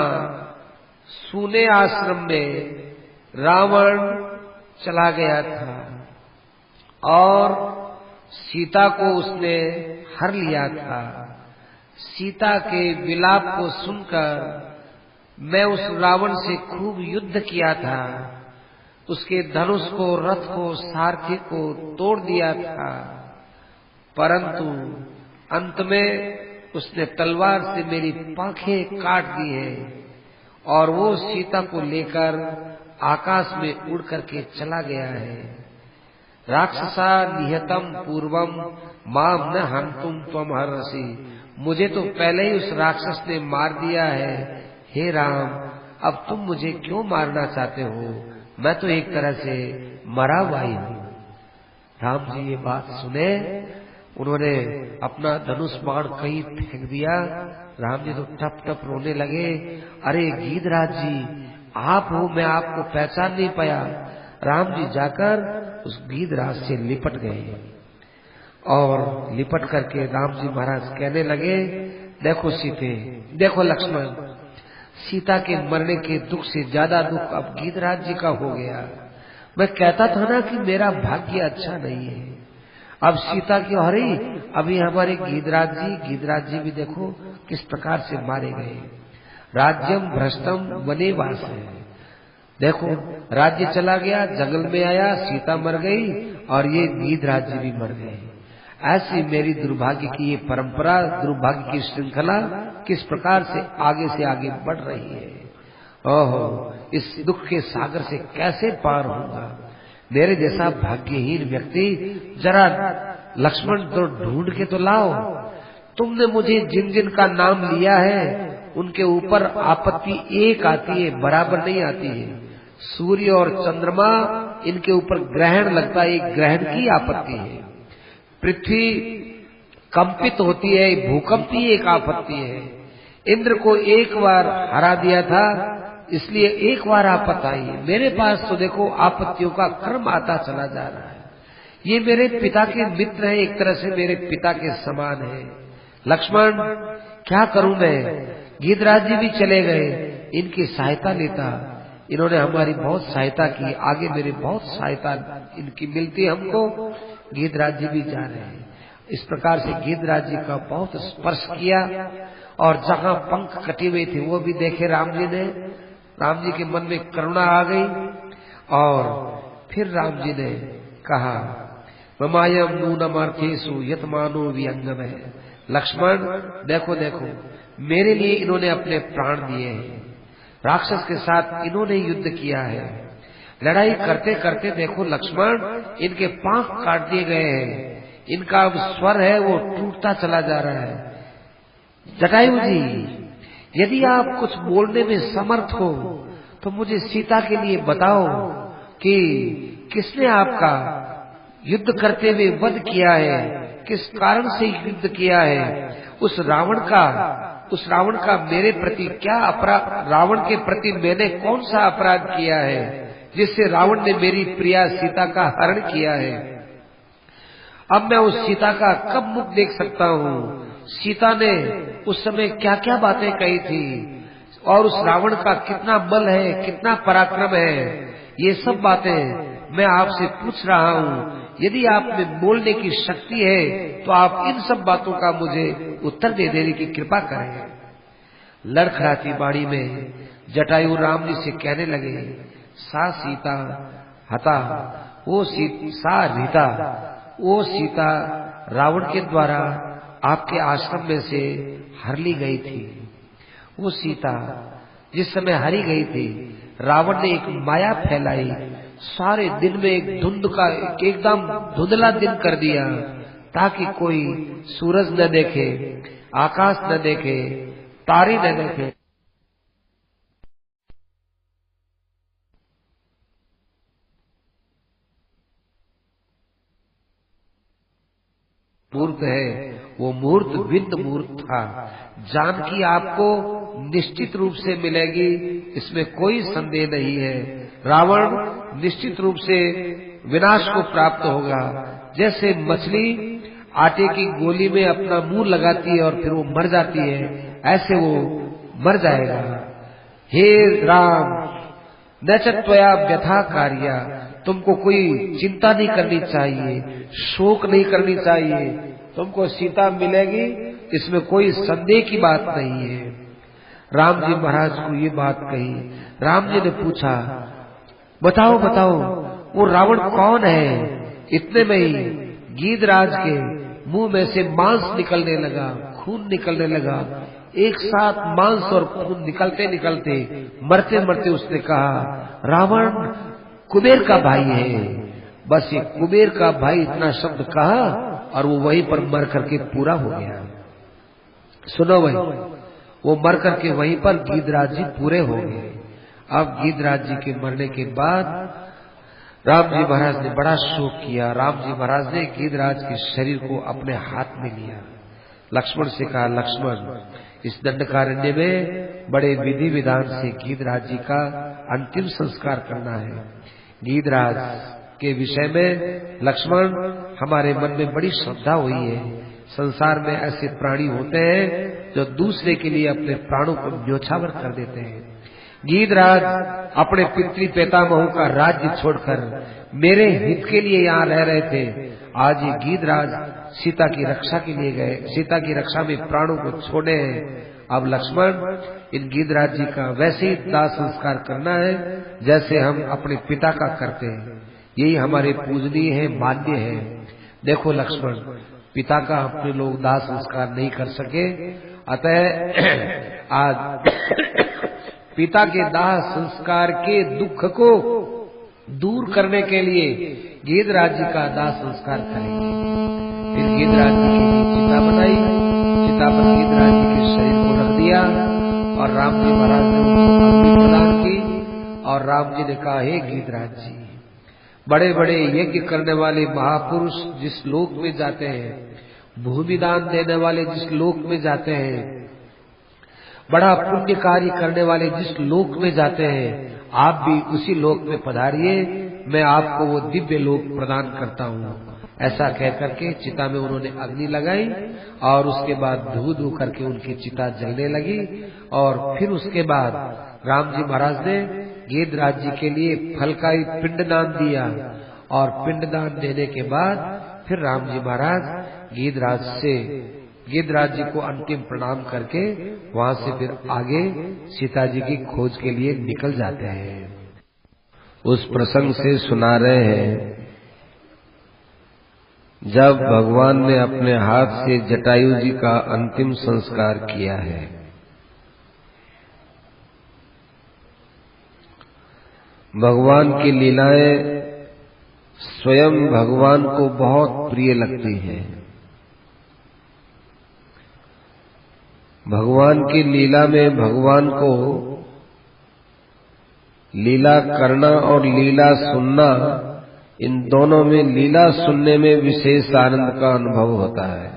सूने आश्रम में रावण चला गया था और सीता को उसने हर लिया था। सीता के विलाप को सुनकर मैं उस रावण से खूब युद्ध किया था, उसके धनुष को, रथ को, सारथी को तोड़ दिया था, परंतु अंत में उसने तलवार से मेरी पांखें काट दी है और वो सीता को लेकर आकाश में उड़ करके चला गया है। राक्षसा निहतम पूर्वम माम न हंतुम त्वम हर्षि। मुझे तो पहले ही उस राक्षस ने मार दिया है। हे राम, अब तुम मुझे क्यों मारना चाहते हो? मैं तो एक तरह से मरा हुआ ही हूं। राम जी ये बात सुने, उन्होंने अपना धनुष बाण कहीं फेंक दिया। राम जी तो टप टप रोने लगे। अरे गीधराज जी, आप हो, मैं आपको पहचान नहीं पाया। राम जी जाकर उस गीधराज से लिपट गए और लिपट करके राम जी महाराज कहने लगे, देखो सीते, देखो लक्ष्मण, सीता के मरने के दुख से ज्यादा दुख अब गीधराज जी का हो गया। मैं कहता था ना कि मेरा भाग्य अच्छा नहीं है। अब सीता की हरी, अभी हमारे गीधराज जी भी देखो किस प्रकार से मारे गए। राज्यम भ्रष्टम वने वास है। देखो राज्य चला गया, जंगल में आया, सीता मर गई और ये गीधराज जी भी मर गए। ऐसी मेरी दुर्भाग्य की ये परंपरा, दुर्भाग्य की श्रृंखला किस प्रकार से आगे बढ़ रही है। ओहो, इस दुख के सागर से कैसे पार होगा। मेरे जैसा भाग्यहीन व्यक्ति, जरा लक्ष्मण तो ढूंढ के तो लाओ। तुमने मुझे जिन जिन का नाम लिया है उनके ऊपर आपत्ति एक आती है, बराबर नहीं आती है। सूर्य और चंद्रमा, इनके ऊपर ग्रहण लगता है, एक ग्रहण की आपत्ति है। पृथ्वी कंपित होती है, भूकंप की एक आपत्ति है। इंद्र को एक बार हरा दिया था, इसलिए एक बार आपत्ति आई है। मेरे पास तो देखो आपत्तियों का क्रम आता चला जा रहा है। ये मेरे पिता के मित्र हैं, एक तरह से मेरे पिता के समान है। लक्ष्मण, क्या करूं मैं? गीधराज जी भी चले गए, इनकी सहायता लेता। इन्होंने हमारी बहुत सहायता की, आगे मेरी बहुत सहायता इनकी मिलती हमको। गीधराज जी भी जा रहे हैं। इस प्रकार से गीधराज जी का बहुत स्पर्श किया और जहां पंख कटे हुए थे वो भी देखे राम जी ने। राम जी के मन में करुणा आ गई और फिर राम जी ने कहा, ममायम नूनमार्थेषु यतमानो वियंगम है। लक्ष्मण देखो देखो, मेरे लिए इन्होंने अपने प्राण दिए हैं, राक्षस के साथ इन्होंने युद्ध किया है, लड़ाई करते करते देखो लक्ष्मण, इनके पांख काट दिए गए हैं, इनका अब स्वर है वो टूटता चला जा रहा है। जटायु जी, यदि आप कुछ बोलने में समर्थ हो तो मुझे सीता के लिए बताओ कि किसने आपका युद्ध करते हुए वध किया है, किस कारण से युद्ध किया है, उस रावण का मेरे प्रति क्या अपराध, रावण के प्रति मैंने कौन सा अपराध किया है जिससे रावण ने मेरी प्रिया सीता का हरण किया है। अब मैं उस सीता का कब मुख देख सकता हूँ, सीता ने उस समय क्या क्या बातें कही थी, और उस रावण का कितना बल है, कितना पराक्रम है, ये सब बातें मैं आपसे पूछ रहा हूँ। यदि आप में बोलने की शक्ति है तो आप इन सब बातों का मुझे उत्तर दे देने की कृपा करें। लड़खड़ाती बाड़ी में जटायु राम जी से कहने लगे, सा सीता हता, वो सीता रावण के द्वारा आपके आश्रम में से हर ली गई थी। वो सीता जिस समय हरी गई थी, रावण ने एक माया फैलाई, सारे दिन में एकदम धुंधला दिन कर दिया, ताकि कोई सूरज न देखे, आकाश न देखे, तारे न देखे। मूर्त है वो मूर्त विद मूर्त था। जानकी आपको निश्चित रूप से मिलेगी, इसमें कोई संदेह नहीं है। रावण निश्चित रूप से विनाश को प्राप्त होगा। जैसे मछली आटे की गोली में अपना मुंह लगाती है और फिर वो मर जाती है, ऐसे वो मर जाएगा। हे राम, न च त्वया व्यथा कार्या, तुमको कोई चिंता नहीं करनी चाहिए, शोक नहीं करनी चाहिए, तुमको सीता मिलेगी, इसमें कोई संदेह की बात नहीं है। राम जी महाराज को ये बात कही। राम जी ने पूछा, बताओ बताओ वो रावण कौन है। इतने में ही गीधराज के मुंह में से मांस निकलने लगा, खून निकलने लगा। एक साथ मांस और खून निकलते निकलते मरते मरते उसने कहा, रावण कुबेर का भाई है। बस ये कुबेर का भाई इतना शब्द कहा और वो वहीं पर मर करके पूरा हो गया। सुनो भाई, वो मर करके वहीं पर गीधराज जी पूरे हो गए। अब गीधराज जी के मरने के बाद राम जी महाराज ने बड़ा शोक किया। राम जी महाराज ने गीधराज के शरीर को अपने हाथ में लिया। लक्ष्मण से कहा, लक्ष्मण, इस दंडकारण्य में बड़े विधि विधान से गीधराज जी का अंतिम संस्कार करना है। गीधराज के विषय में लक्ष्मण, हमारे मन में बड़ी श्रद्धा हुई है। संसार में ऐसे प्राणी होते हैं जो दूसरे के लिए अपने प्राणों को न्योछावर कर देते हैं। गीधराज अपने पितृ पितामहों का राज्य छोड़कर मेरे हित के लिए यहाँ रह रहे थे। आज ये गीधराज सीता की रक्षा के लिए गए, सीता की रक्षा में प्राणों को छोड़े हैं। अब लक्ष्मण, इन गीधराज जी का वैसे ही दाह संस्कार करना है जैसे हम अपने पिता का करते हैं। यही हमारे पूजनीय है, मान्य है। देखो लक्ष्मण, पिता का अपने लोग दाह संस्कार नहीं कर सके, अतः आज पिता के दाह संस्कार के दुख को दूर करने के लिए गीधराज जी का दाह संस्कार करेंगे। फिर गीधराज जी की चिता बनाई, चिता पर गीधराज जी के शरीर को रख दिया और राम जी महाराज ने उनको अग्नि प्रदान की। और राम जी ने कहा, हे गीधराज जी, बड़े बड़े यज्ञ करने वाले महापुरुष जिस लोक में जाते हैं, भूमि दान देने वाले जिस लोक में जाते हैं, बड़ा पुण्य कार्य करने वाले जिस लोक में जाते हैं, आप भी उसी लोक में पधारिए, मैं आपको वो दिव्य लोक प्रदान करता हूँ। ऐसा कह करके चिता में उन्होंने अग्नि लगाई और उसके बाद धू धू करके उनकी चिता जलने लगी। और फिर उसके बाद राम जी महाराज ने गीधराज जी के लिए फल का पिंडदान दिया और पिंडदान देने के बाद फिर राम जी महाराज गीधराज जी को अंतिम प्रणाम करके वहां से फिर आगे सीता जी की खोज के लिए निकल जाते हैं। उस प्रसंग से सुना रहे हैं जब भगवान ने अपने हाथ से जटायु जी का अंतिम संस्कार किया है। भगवान की लीलाएं स्वयं भगवान को बहुत प्रिय लगती हैं। भगवान की लीला में भगवान को लीला करना और लीला सुनना, इन दोनों में लीला सुनने में विशेष आनंद का अनुभव होता है।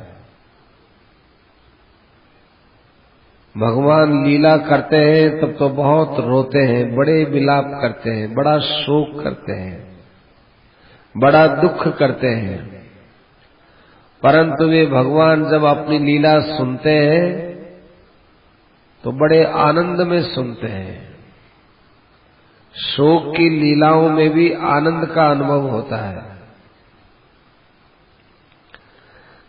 भगवान लीला करते हैं तब तो बहुत रोते हैं, बड़े विलाप करते हैं, बड़ा शोक करते हैं, बड़ा दुख करते हैं। परंतु वे भगवान जब अपनी लीला सुनते हैं तो बड़े आनंद में सुनते हैं। शोक की लीलाओं में भी आनंद का अनुभव होता है,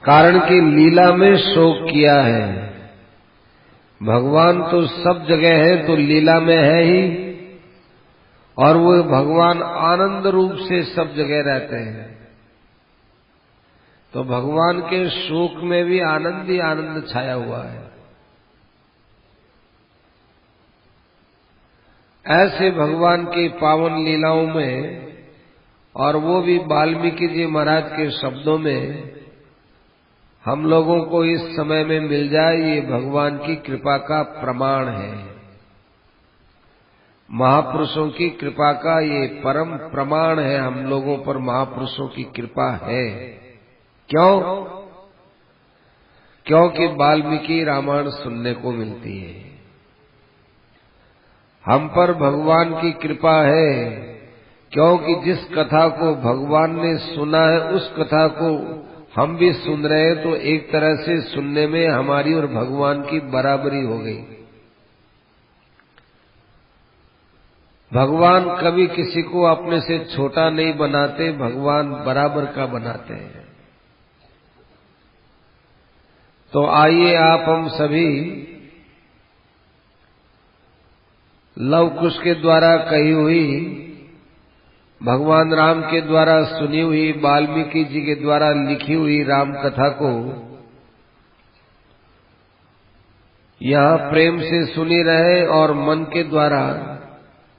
कारण कि लीला में शोक किया है। भगवान तो सब जगह है तो लीला में है ही, और वो भगवान आनंद रूप से सब जगह रहते हैं। तो भगवान के शोक में भी आनंद ही आनंद छाया हुआ है। ऐसे भगवान की पावन लीलाओं में, और वो भी वाल्मीकि जी महाराज के शब्दों में, हम लोगों को इस समय में मिल जाए, ये भगवान की कृपा का प्रमाण है। महापुरुषों की कृपा का ये परम प्रमाण है। हम लोगों पर महापुरुषों की कृपा है। क्यों? क्योंकि वाल्मीकि रामायण सुनने को मिलती है। हम पर भगवान की कृपा है, क्योंकि जिस कथा को भगवान ने सुना है उस कथा को हम भी सुन रहे हैं, तो एक तरह से सुनने में हमारी और भगवान की बराबरी हो गई। भगवान कभी किसी को अपने से छोटा नहीं बनाते, भगवान बराबर का बनाते हैं। तो आइए आप हम सभी लव कुश के द्वारा कही हुई, भगवान राम के द्वारा सुनी हुई, वाल्मीकि जी के द्वारा लिखी हुई राम कथा को यहाँ प्रेम से सुनी रहे, और मन के द्वारा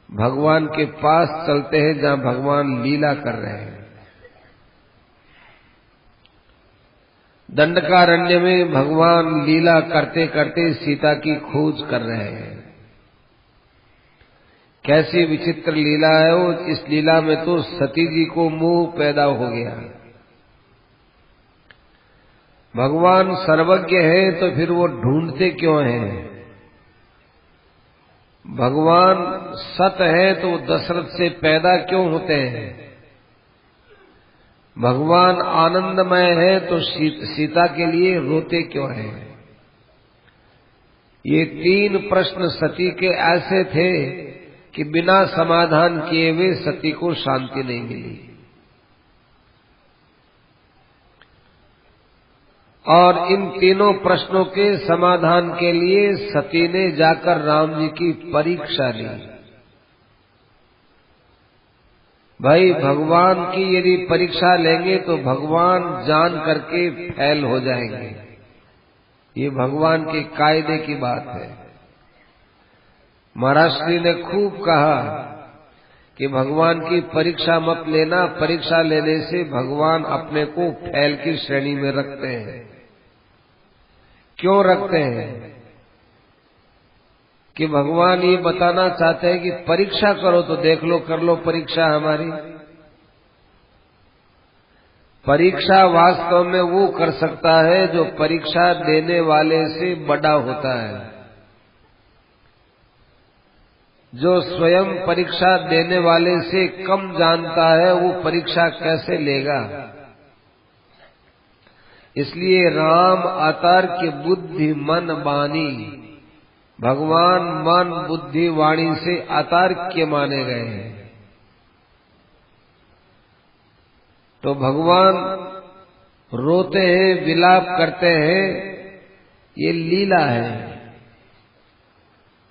भगवान के पास चलते हैं जहाँ भगवान लीला कर रहे हैं। दंडकारण्य में भगवान लीला करते करते सीता की खोज कर रहे हैं। कैसी विचित्र लीला है वो। इस लीला में तो सती जी को मोह पैदा हो गया। भगवान सर्वज्ञ है तो फिर वो ढूंढते क्यों हैं? भगवान सत है तो दशरथ से पैदा क्यों होते हैं? भगवान आनंदमय है तो सीता के लिए रोते क्यों हैं? ये तीन प्रश्न सती के ऐसे थे कि बिना समाधान किए हुए सती को शांति नहीं मिली। और इन तीनों प्रश्नों के समाधान के लिए सती ने जाकर राम जी की परीक्षा ली। भाई, भगवान की यदि परीक्षा लेंगे तो भगवान जान करके फैल हो जाएंगे। ये भगवान के कायदे की बात है। महाराज श्री ने खूब कहा कि भगवान की परीक्षा मत लेना, परीक्षा लेने से भगवान अपने को फैल की श्रेणी में रखते हैं। क्यों रखते हैं? कि भगवान ये बताना चाहते हैं कि परीक्षा करो तो देख लो, कर लो परीक्षा हमारी। परीक्षा वास्तव में वो कर सकता है जो परीक्षा देने वाले से बड़ा होता है। जो स्वयं परीक्षा देने वाले से कम जानता है वो परीक्षा कैसे लेगा? इसलिए राम अतर्क बुद्धि मन बानी, भगवान मन बुद्धि वाणी से अतर्क्य माने गए हैं। तो भगवान रोते हैं, विलाप करते हैं, ये लीला है।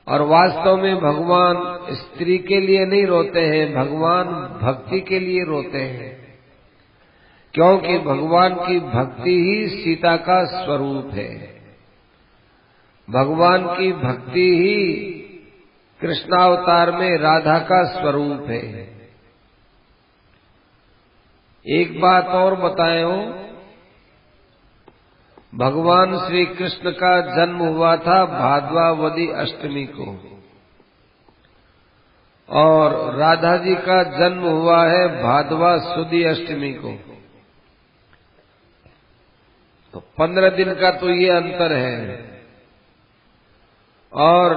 और वास्तव में भगवान स्त्री के लिए नहीं रोते हैं, भगवान भक्ति के लिए रोते हैं। क्योंकि भगवान की भक्ति ही सीता का स्वरूप है। भगवान की भक्ति ही कृष्णावतार में राधा का स्वरूप है। एक बात और बताए हो, भगवान श्री कृष्ण का जन्म हुआ था भाद्रवदी अष्टमी को और राधा जी का जन्म हुआ है भादवा सुदी अष्टमी को। तो 15 दिन का तो ये अंतर है और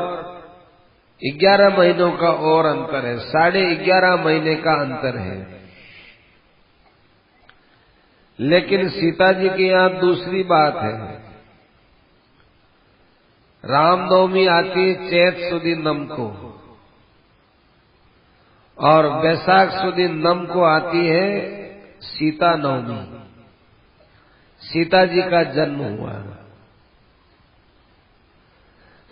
11 महीनों का और अंतर है, 11.5 महीने का अंतर है। लेकिन सीता जी के यहाँ दूसरी बात है। रामनवमी आती है चैत सुदी नम को और वैशाख सुदी नम को आती है सीता नवमी। सीता जी का जन्म हुआ,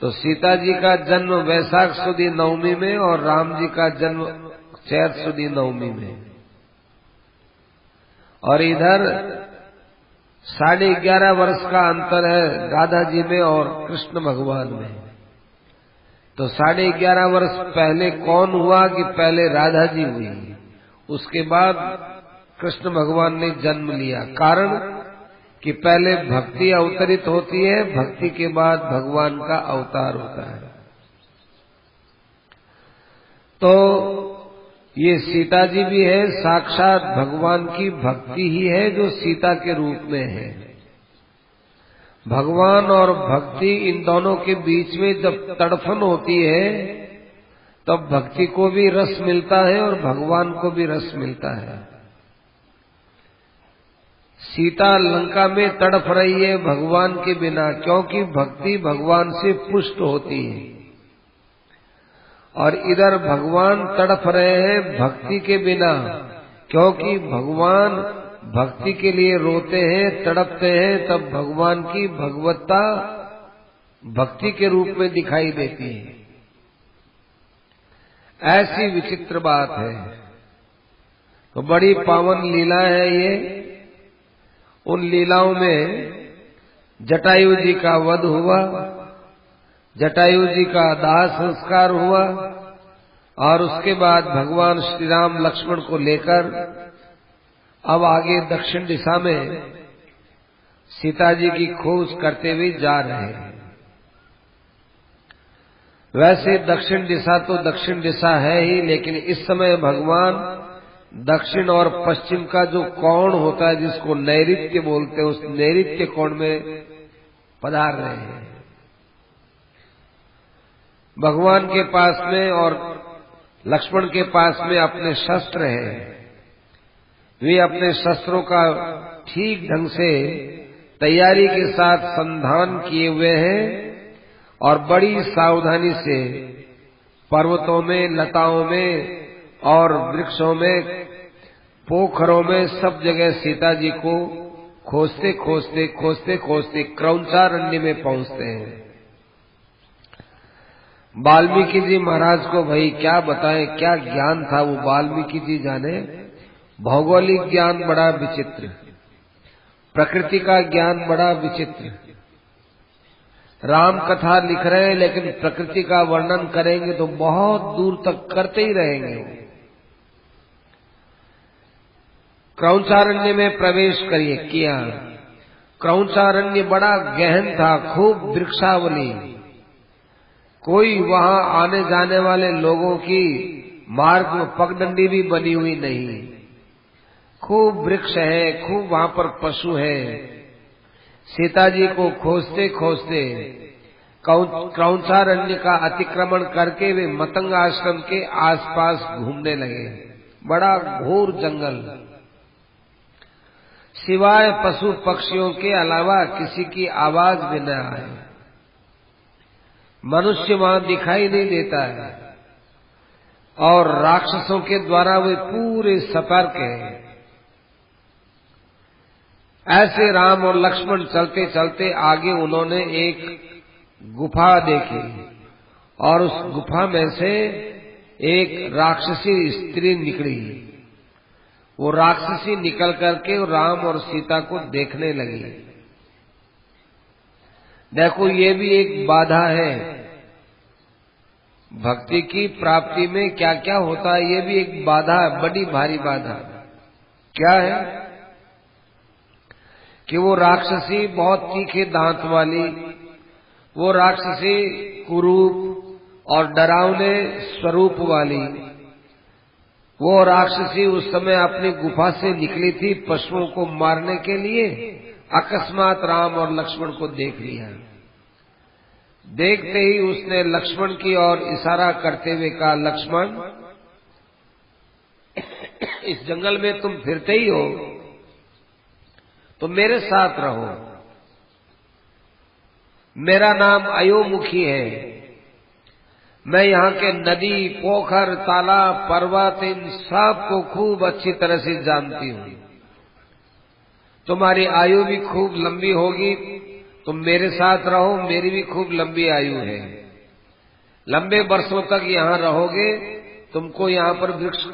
तो सीता जी का जन्म वैशाख सुदी नवमी में और राम जी का जन्म चैत सुदी नवमी में। और इधर 11.5 वर्ष का अंतर है राधा जी में और कृष्ण भगवान में। तो 11.5 वर्ष पहले कौन हुआ कि पहले राधा जी हुई, उसके बाद कृष्ण भगवान ने जन्म लिया। कारण कि पहले भक्ति अवतरित होती है, भक्ति के बाद भगवान का अवतार होता है। तो ये सीता जी भी है, साक्षात भगवान की भक्ति ही है जो सीता के रूप में है। भगवान और भक्ति इन दोनों के बीच में जब तड़फन होती है तब भक्ति को भी रस मिलता है और भगवान को भी रस मिलता है। सीता लंका में तड़फ रही है भगवान के बिना, क्योंकि भक्ति भगवान से पुष्ट होती है। और इधर भगवान तड़फ रहे हैं भक्ति के बिना, क्योंकि भगवान भक्ति के लिए रोते हैं, तड़पते हैं, तब भगवान की भगवत्ता भक्ति के रूप में दिखाई देती है। ऐसी विचित्र बात है। तो बड़ी पावन लीला है ये। उन लीलाओं में जटायु जी का वध हुआ, जटायु जी का दाह संस्कार हुआ और उसके बाद भगवान श्री राम लक्ष्मण को लेकर अब आगे दक्षिण दिशा में सीता जी की खोज करते हुए जा रहे हैं। वैसे दक्षिण दिशा तो दक्षिण दिशा है ही, लेकिन इस समय भगवान दक्षिण और पश्चिम का जो कोण होता है जिसको नैऋत्य बोलते हैं, उस नैऋत्य कोण में पधार रहे हैं। भगवान के पास में और लक्ष्मण के पास में अपने शस्त्र हैं। वे अपने शस्त्रों का ठीक ढंग से तैयारी के साथ संधान किए हुए हैं और बड़ी सावधानी से पर्वतों में, लताओं में और वृक्षों में, पोखरों में सब जगह सीता जी को खोजते खोजते खोजते खोजते क्रौंचारण्य में पहुंचते हैं। वाल्मीकि जी महाराज को भाई क्या बताएं, क्या ज्ञान था वो वाल्मीकि जी जाने। भौगोलिक ज्ञान बड़ा विचित्र, प्रकृति का ज्ञान बड़ा विचित्र। राम कथा लिख रहे हैं लेकिन प्रकृति का वर्णन करेंगे तो बहुत दूर तक करते ही रहेंगे। क्रौंचारण्य में प्रवेश किया। क्रौंचारण्य बड़ा गहन था, खूब वृक्षावली। कोई वहां आने जाने वाले लोगों की मार्ग में पगडंडी भी बनी हुई नहीं। खूब वृक्ष है, खूब वहां पर पशु है। सीता जी को खोजते खोजते क्रौंचारण्य का अतिक्रमण करके वे मतंग आश्रम के आसपास घूमने लगे। बड़ा घोर जंगल, सिवाय पशु पक्षियों के अलावा किसी की आवाज भी न आए। मनुष्य वहां दिखाई नहीं देता है और राक्षसों के द्वारा वे पूरे सतर्क हैं। ऐसे राम और लक्ष्मण चलते चलते आगे उन्होंने एक गुफा देखी और उस गुफा में से एक राक्षसी स्त्री निकली। वो राक्षसी निकल करके राम और सीता को देखने लगी। देखो ये भी एक बाधा है। भक्ति की प्राप्ति में क्या क्या होता है, ये भी एक बाधा है, बड़ी भारी बाधा। क्या है कि वो राक्षसी बहुत तीखे दांत वाली, वो राक्षसी कुरूप और डरावने स्वरूप वाली, वो राक्षसी उस समय अपनी गुफा से निकली थी पशुओं को मारने के लिए। अकस्मात राम और लक्ष्मण को देख लिया। देखते ही उसने लक्ष्मण की ओर इशारा करते हुए कहा, लक्ष्मण, इस जंगल में तुम फिरते ही हो तो मेरे साथ रहो। मेरा नाम अयोमुखी है। मैं यहाँ के नदी, पोखर, तालाब, पर्वत, इन सब को खूब अच्छी तरह से जानती हूँ। तुम्हारी आयु भी खूब लंबी होगी, तुम मेरे साथ रहो, मेरी भी खूब लंबी आयु है। लंबे वर्षों तक यहाँ रहोगे, तुमको यहाँ पर वृक्ष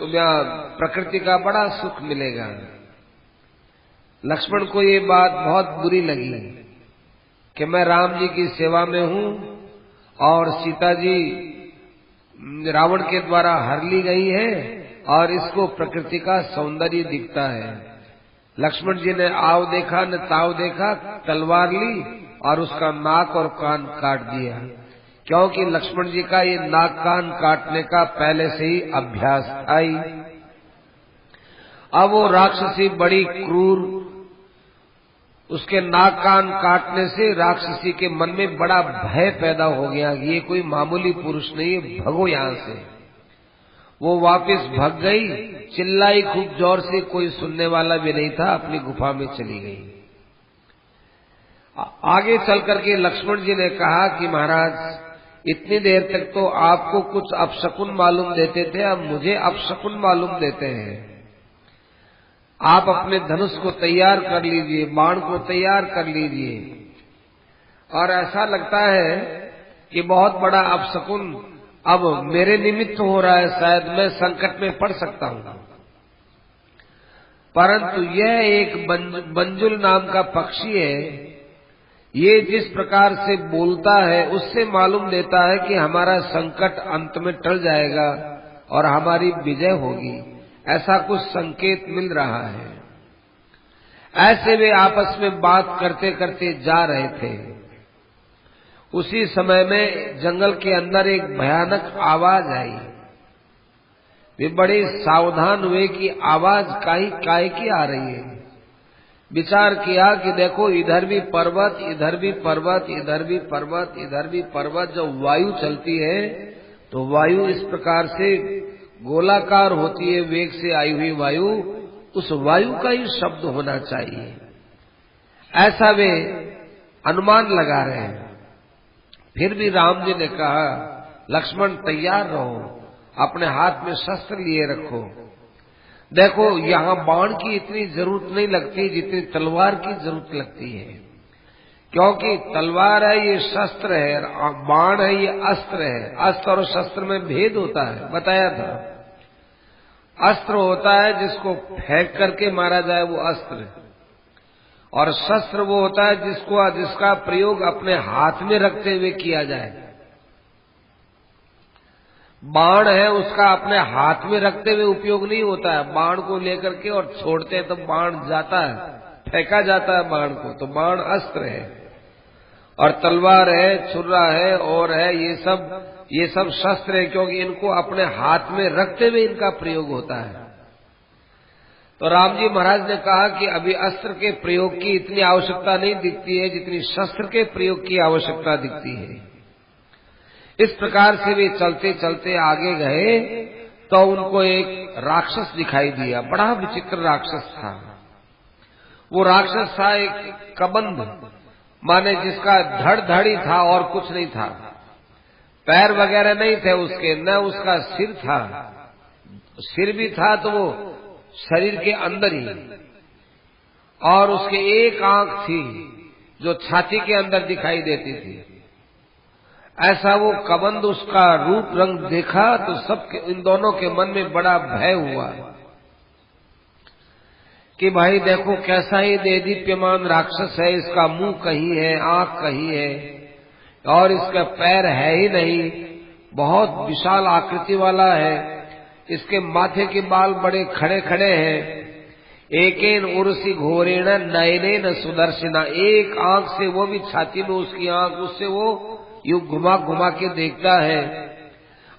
प्रकृति का बड़ा सुख मिलेगा। लक्ष्मण को ये बात बहुत बुरी लगी कि मैं राम जी की सेवा में हूँ और सीता जी रावण के द्वारा हर ली गई है और इसको प्रकृति का सौंदर्य दिखता है। लक्ष्मण जी ने आव देखा न ताव देखा, तलवार ली और उसका नाक और कान काट दिया, क्योंकि लक्ष्मण जी का ये नाक कान काटने का पहले से ही अभ्यास था ही। अब वो राक्षसी बड़ी क्रूर, उसके नाक कान काटने से राक्षसी के मन में बड़ा भय पैदा हो गया कि ये कोई मामूली पुरुष नहीं है, भगो यहाँ से। वो वापस भाग गई, चिल्लाई खूब जोर से, कोई सुनने वाला भी नहीं था, अपनी गुफा में चली गई। आगे चल करके लक्ष्मण जी ने कहा कि महाराज, इतनी देर तक तो आपको कुछ अपशकुन मालूम देते थे, अब मुझे अपशकुन मालूम देते हैं। आप अपने धनुष को तैयार कर लीजिए, बाण को तैयार कर लीजिए। और ऐसा लगता है कि बहुत बड़ा अपशकुन अब मेरे निमित्त हो रहा है, शायद मैं संकट में पड़ सकता हूं। परंतु यह एक बंजुल नाम का पक्षी है, ये जिस प्रकार से बोलता है उससे मालूम देता है कि हमारा संकट अंत में टल जाएगा और हमारी विजय होगी, ऐसा कुछ संकेत मिल रहा है। ऐसे वे आपस में बात करते करते जा रहे थे। उसी समय में जंगल के अंदर एक भयानक आवाज आई। वे बड़े सावधान हुए कि आवाज काहे की आ रही है। विचार किया कि देखो, इधर भी पर्वत, इधर भी पर्वत, इधर भी पर्वत, इधर भी पर्वत। जब वायु चलती है तो वायु इस प्रकार से गोलाकार होती है, वेग से आई हुई वायु, उस वायु का ही शब्द होना चाहिए, ऐसा वे अनुमान लगा रहे हैं। फिर भी राम जी ने कहा, लक्ष्मण तैयार रहो, अपने हाथ में शस्त्र लिए रखो। देखो, यहाँ बाण की इतनी जरूरत नहीं लगती जितनी तलवार की जरूरत लगती है, क्योंकि तलवार है ये शस्त्र है, बाण है ये अस्त्र है। अस्त्र और शस्त्र में भेद होता है, बताया था। अस्त्र होता है जिसको फेंक करके मारा जाए, वो अस्त्र है। और शस्त्र वो होता है जिसका प्रयोग अपने हाथ में रखते हुए किया जाए। बाण है, उसका अपने हाथ में रखते हुए उपयोग नहीं होता है। बाण को लेकर के और छोड़ते हैं तो बाण जाता है, फेंका जाता है बाण को, तो बाण अस्त्र है। और तलवार है, छुरा है और है, ये सब शस्त्र है, क्योंकि इनको अपने हाथ में रखते हुए इनका प्रयोग होता है। तो राम जी महाराज ने कहा कि अभी अस्त्र के प्रयोग की इतनी आवश्यकता नहीं दिखती है जितनी शस्त्र के प्रयोग की आवश्यकता दिखती है। इस प्रकार से वे चलते चलते आगे गए तो उनको एक राक्षस दिखाई दिया। बड़ा विचित्र राक्षस था। वो राक्षस था एक कबंध, माने जिसका धड़ ही था और कुछ नहीं था। पैर वगैरह नहीं थे उसके, न उसका सिर था। सिर भी था तो वो शरीर के अंदर ही, और उसके एक आंख थी जो छाती के अंदर दिखाई देती थी। ऐसा वो कबंध, उसका रूप रंग देखा तो इन दोनों के मन में बड़ा भय हुआ कि भाई देखो कैसा ही देदीप्यमान राक्षस है, इसका मुंह कहीं है, आंख कहीं है और इसका पैर है ही नहीं। बहुत विशाल आकृति वाला है। इसके माथे के बाल बड़े खड़े खड़े हैं। एकेन उर्सी घोरेण नयनेन सुदर्शना, एक आंख से, वो भी छाती में उसकी आंख, उससे वो यूं घुमा घुमा के देखता है।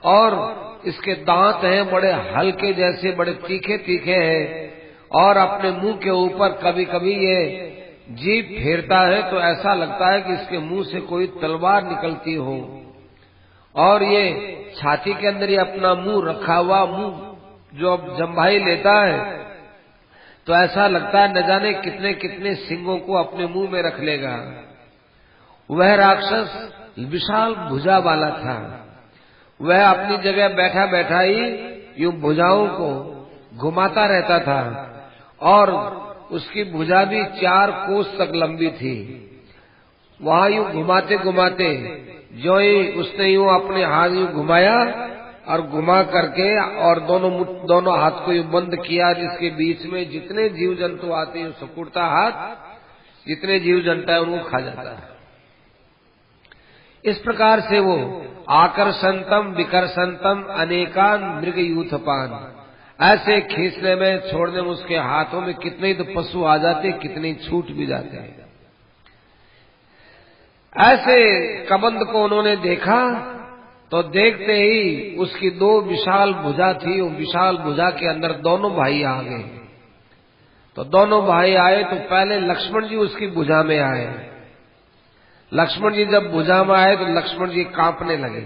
और इसके दांत हैं बड़े हल्के जैसे, बड़े तीखे तीखे हैं। और अपने मुंह के ऊपर कभी कभी ये जीभ फेरता है तो ऐसा लगता है कि इसके मुंह से कोई तलवार निकलती हो। और ये छाती के अंदर ये अपना मुंह रखा हुआ, मुंह जो अब जम्भाई लेता है तो ऐसा लगता है न जाने कितने कितने सिंगों को अपने मुंह में रख लेगा। वह राक्षस विशाल भुजा वाला था। वह अपनी जगह बैठा बैठा ही यूं भुजाओं को घुमाता रहता था और उसकी भुजा भी 4 कोस तक लंबी थी। वहां यूं घुमाते घुमाते जो ही उसने यूं अपने हाथ यूं घुमाया और घुमा करके और दोनों हाथ को यूं बंद किया, जिसके बीच में जितने जीव जंतु आते हैं सकुड़ता हाथ, जितने जीव जंतु है उनको खा जाता है। इस प्रकार से वो आकर्षंतम विकर्षंतम अनेकान मृग यूथपान, ऐसे खींचने में छोड़ने में उसके हाथों में कितने ही तो पशु आ जाते, कितने छूट भी जाते हैं। ऐसे कबंध को उन्होंने देखा तो देखते ही उसकी 2 विशाल भुजा थी। वो विशाल भुजा के अंदर दोनों भाई आ गए। तो दोनों भाई आए तो पहले लक्ष्मण जी उसकी भुजा में आए। लक्ष्मण जी जब भुजा में आए तो लक्ष्मण जी कांपने लगे।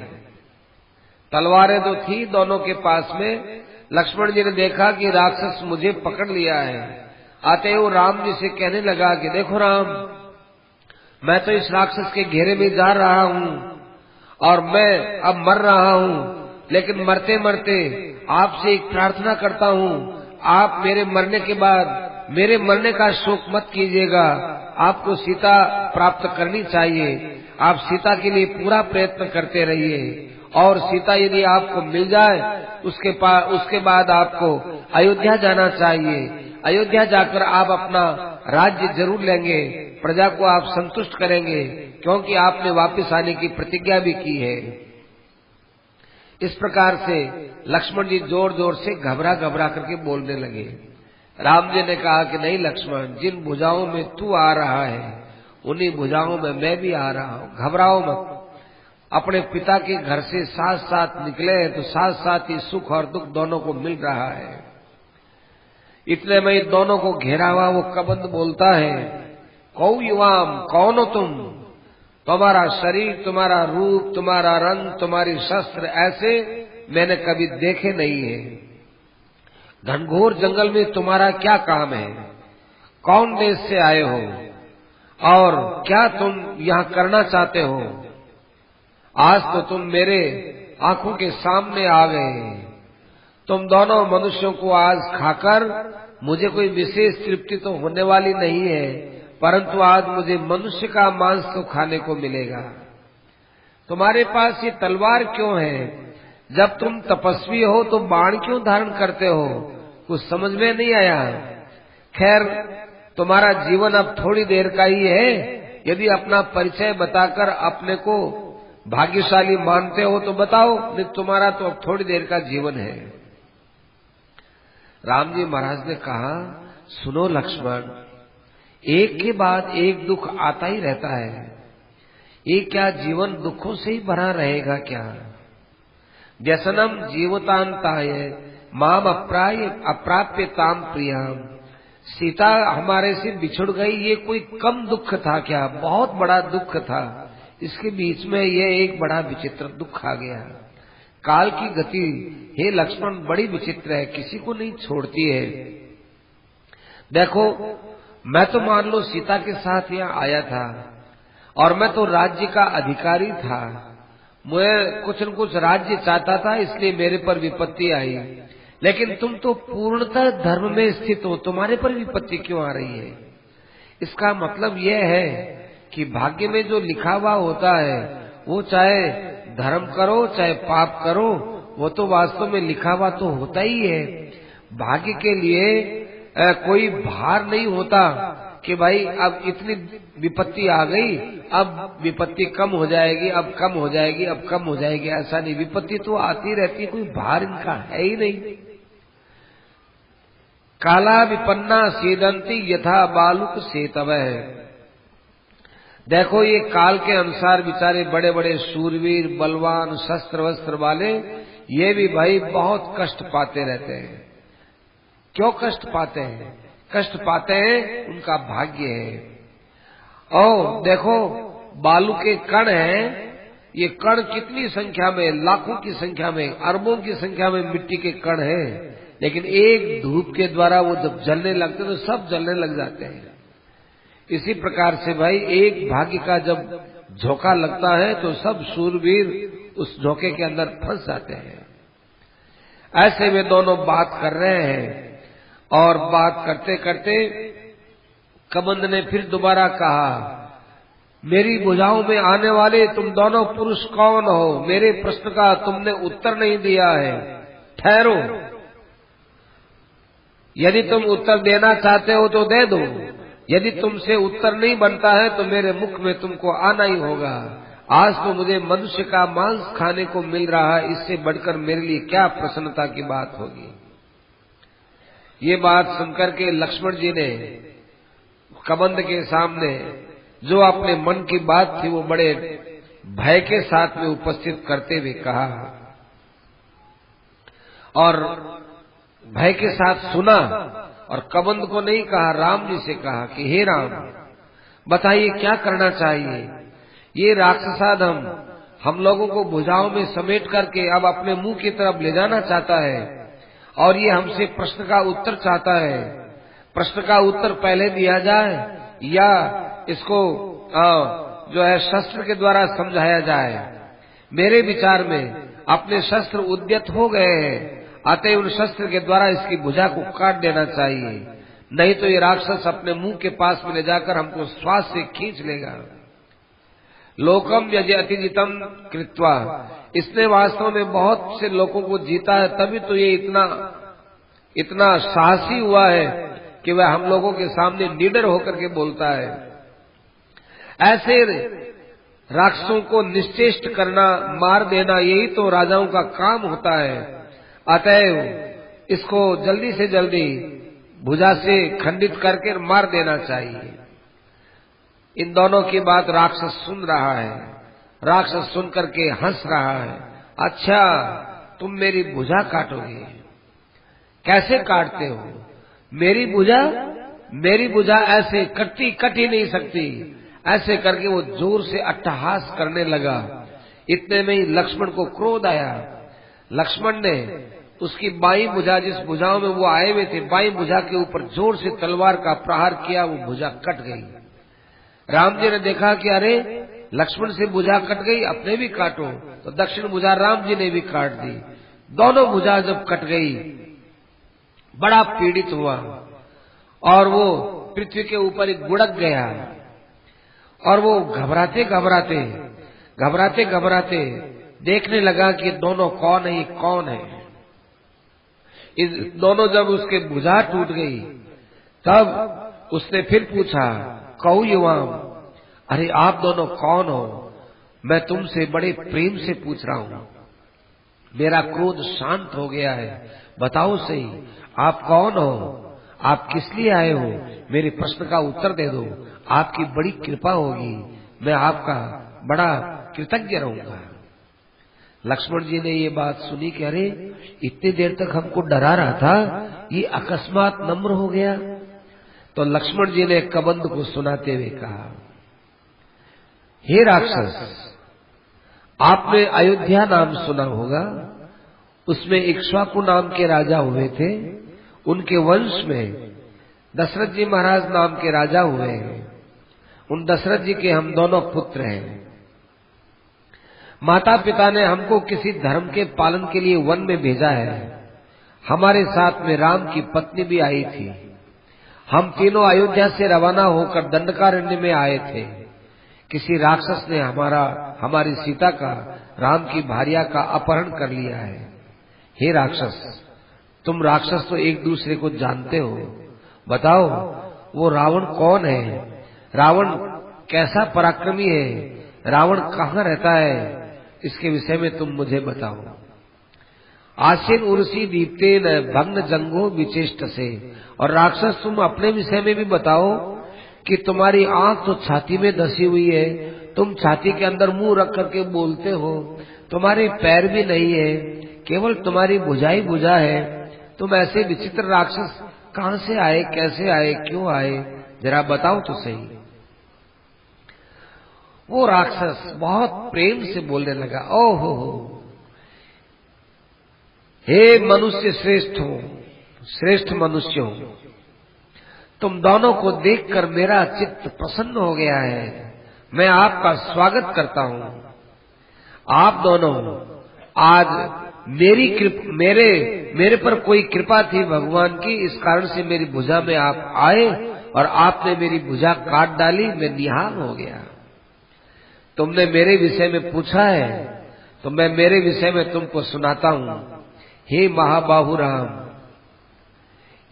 तलवारें तो थी दोनों के पास में। लक्ष्मण जी ने देखा कि राक्षस मुझे पकड़ लिया है। आते वो राम जी से कहने लगा कि देखो राम, मैं तो इस राक्षस के घेरे में जा रहा हूं और मैं अब मर रहा हूं, लेकिन मरते मरते आपसे एक प्रार्थना करता हूं, आप मेरे मरने के बाद मेरे मरने का शोक मत कीजिएगा। आपको सीता प्राप्त करनी चाहिए। आप सीता के लिए पूरा प्रयत्न करते रहिए और सीता यदि आपको मिल जाए उसके बाद आपको अयोध्या जाना चाहिए। अयोध्या जाकर आप अपना राज्य जरूर लेंगे, प्रजा को आप संतुष्ट करेंगे, क्योंकि आपने वापस आने की प्रतिज्ञा भी की है। इस प्रकार से लक्ष्मण जी जोर जोर से घबरा घबरा करके बोलने लगे। राम जी ने कहा कि नहीं लक्ष्मण, जिन भुजाओं में तू आ रहा है उन्हीं भुजाओं में मैं भी आ रहा हूं, घबराओ मत। अपने पिता के घर से साथ साथ निकले तो साथ साथ ही सुख और दुख दोनों को मिल रहा है। इतने में दोनों को घेरा हुआ वो कबंध बोलता है, कौ युवाम, कौन हो तुम? तुम्हारा शरीर, तुम्हारा रूप, तुम्हारा रंग, तुम्हारी शस्त्र ऐसे मैंने कभी देखे नहीं है। घनघोर जंगल में तुम्हारा क्या काम है? कौन देश से आए हो और क्या तुम यहाँ करना चाहते हो? आज तो तुम मेरे आंखों के सामने आ गए। तुम दोनों मनुष्यों को आज खाकर मुझे कोई विशेष तृप्ति तो होने वाली नहीं है, परंतु आज मुझे मनुष्य का मांस तो खाने को मिलेगा। तुम्हारे पास ये तलवार क्यों है? जब तुम तपस्वी हो तो बाण क्यों धारण करते हो? कुछ समझ में नहीं आया। खैर, तुम्हारा जीवन अब थोड़ी देर का ही है। यदि अपना परिचय बताकर अपने को भाग्यशाली मानते हो तो बताओ, नहीं तुम्हारा तो अब थोड़ी देर का जीवन है। राम जी महाराज ने कहा, सुनो लक्ष्मण, एक के बाद एक दुख आता ही रहता है। ये क्या जीवन दुखों से ही भरा रहेगा क्या? व्यसनम जीवतांताय माम अप्राप्य ताम प्रियाम। सीता हमारे से बिछुड़ गई, ये कोई कम दुख था क्या? बहुत बड़ा दुख था। इसके बीच में ये एक बड़ा विचित्र दुख आ गया। काल की गति हे लक्ष्मण बड़ी विचित्र है, किसी को नहीं छोड़ती है। देखो, मैं तो मान लो सीता के साथ यहाँ आया था और मैं तो राज्य का अधिकारी था। मैं कुछ न कुछ राज्य चाहता था, इसलिए मेरे पर विपत्ति आई। लेकिन तुम तो पूर्णतः धर्म में स्थित हो, तुम्हारे पर विपत्ति क्यों आ रही है? इसका मतलब यह है कि भाग्य में जो लिखा हुआ होता है वो चाहे धर्म करो चाहे पाप करो, वो तो वास्तव में लिखा हुआ तो होता ही है। भाग्य के लिए कोई भार नहीं होता कि भाई अब इतनी विपत्ति आ गई, अब विपत्ति कम हो जाएगी, अब कम हो जाएगी, अब कम हो जाएगी। ऐसा नहीं, विपत्ति तो आती रहती, कोई भार इनका है ही नहीं। काला विपन्ना सीदंती यथा बालुक सेतवः। देखो ये काल के अनुसार बेचारे बड़े बड़े शूरवीर बलवान शस्त्र वस्त्र वाले ये भी भाई बहुत कष्ट पाते रहते हैं। क्यों कष्ट पाते हैं? कष्ट पाते हैं उनका भाग्य है। और देखो बालू के कण हैं, ये कण कितनी संख्या में, लाखों की संख्या में, अरबों की संख्या में मिट्टी के कण हैं, लेकिन एक धूप के द्वारा वो जब जलने लगते तो सब जलने लग जाते हैं। इसी प्रकार से भाई एक भाग्य का जब झोंका लगता है तो सब शूरवीर उस झोंके के अंदर फंस जाते हैं। ऐसे वे दोनों बात कर रहे हैं और बात करते करते कबंध ने फिर दोबारा कहा, मेरी भुजाओं में आने वाले तुम दोनों पुरुष कौन हो? मेरे प्रश्न का तुमने उत्तर नहीं दिया है, ठहरो। यदि तुम उत्तर देना चाहते हो तो दे दो, यदि तुमसे उत्तर नहीं बनता है तो मेरे मुख में तुमको आना ही होगा। आज तो मुझे मनुष्य का मांस खाने को मिल रहा है, इससे बढ़कर मेरे लिए क्या प्रसन्नता की बात होगी। ये बात सुनकर के लक्ष्मण जी ने कबंध के सामने जो अपने मन की बात थी वो बड़े भय के साथ में उपस्थित करते हुए कहा और भय के साथ सुना। और कबंध को नहीं कहा, राम जी से कहा कि हे राम बताइए क्या करना चाहिए। ये राक्षसाद हम लोगों को भुजाओं में समेट करके अब अपने मुंह की तरफ ले जाना चाहता है और ये हमसे प्रश्न का उत्तर चाहता है। प्रश्न का उत्तर पहले दिया जाए या इसको जो है शस्त्र के द्वारा समझाया जाए। मेरे विचार में अपने शस्त्र उद्यत हो गए हैं, अतः उन शस्त्र के द्वारा इसकी भुजा को काट देना चाहिए, नहीं तो ये राक्षस अपने मुंह के पास में ले जाकर हमको श्वास से खींच लेगा। लोकम यजतिजितम कृत्वा, इसने वास्तव में बहुत से लोगों को जीता है, तभी तो ये इतना साहसी हुआ है कि वह हम लोगों के सामने निडर होकर के बोलता है। ऐसे राक्षसों को निश्चेष्ट करना, मार देना, यही तो राजाओं का काम होता है। अतएव इसको जल्दी से जल्दी भुजा से खंडित करके मार देना चाहिए। इन दोनों की बात राक्षस सुन रहा है। राक्षस सुन करके हंस रहा है। अच्छा तुम मेरी भुजा काटोगे? कैसे काटते हो? मेरी भुजा ऐसे कट ही नहीं सकती। ऐसे करके वो जोर से अट्टहास करने लगा। इतने में ही लक्ष्मण को क्रोध आया। लक्ष्मण ने उसकी बाईं भुजा, जिस भुजाओं में वो आए हुए थे, बाईं भुजा के ऊपर जोर से तलवार का प्रहार किया, वो भुजा कट गई। राम जी ने देखा कि अरे लक्ष्मण से भुजा कट गई, अपने भी काटो। तो दक्षिण भुजा राम जी ने भी काट दी। दोनों भुजा जब कट गई बड़ा पीड़ित हुआ और वो पृथ्वी के ऊपर ही गुड़क गया। और वो घबराते घबराते देखने लगा कि दोनों कौन है, कौन है। इस दोनों जब उसके भुजा टूट गई तब उसने फिर पूछा, कहू युवाम, अरे आप दोनों कौन हो? मैं तुमसे बड़े प्रेम से पूछ रहा हूँ। मेरा क्रोध शांत हो गया है, बताओ सही आप कौन हो? आप किस लिए आए हो? मेरे प्रश्न का उत्तर दे दो, आपकी बड़ी कृपा होगी, मैं आपका बड़ा कृतज्ञ रहूंगा। लक्ष्मण जी ने ये बात सुनी कि अरे इतनी देर तक हमको डरा रहा था, ये अकस्मात नम्र हो गया। तो लक्ष्मण जी ने कबंध को सुनाते हुए कहा, हे राक्षस, आपने अयोध्या नाम सुना होगा। उसमें इक्ष्वाकु नाम के राजा हुए थे। उनके वंश में दशरथ जी महाराज नाम के राजा हुए हैं। उन दशरथ जी के हम दोनों पुत्र हैं। माता पिता ने हमको किसी धर्म के पालन के लिए वन में भेजा है। हमारे साथ में राम की पत्नी भी आई थी। हम तीनों अयोध्या से रवाना होकर दंडकारण्य में आए थे। किसी राक्षस ने हमारी सीता का, राम की भार्या का अपहरण कर लिया है। हे राक्षस, तुम राक्षस तो एक दूसरे को जानते हो, बताओ वो रावण कौन है, रावण कैसा पराक्रमी है, रावण कहाँ रहता है, इसके विषय में तुम मुझे बताओ। आसीन उर्सी दीप्ते न भग्न जंगो विचेष्ट से। और राक्षस तुम अपने विषय में भी बताओ कि तुम्हारी आंख तो छाती में धसी हुई है, तुम छाती के अंदर मुंह रख करके बोलते हो, तुम्हारे पैर भी नहीं है, केवल तुम्हारी भुजा ही भुजा है। तुम ऐसे विचित्र राक्षस कहाँ से आए, कैसे आए, क्यों आए, जरा बताओ तो सही। वो राक्षस बहुत प्रेम से बोलने लगा, ओहो हे मनुष्य श्रेष्ठ हो, श्रेष्ठ मनुष्य हो, तुम दोनों को देखकर मेरा चित्त प्रसन्न हो गया है, मैं आपका स्वागत करता हूँ। आप दोनों आज मेरे पर कोई कृपा थी भगवान की, इस कारण से मेरी भुजा में आप आए और आपने मेरी भुजा काट डाली, मैं निहाल हो गया। तुमने मेरे विषय में पूछा है तो मैं मेरे विषय में तुमको सुनाता हूँ। हे महाबाहु राम,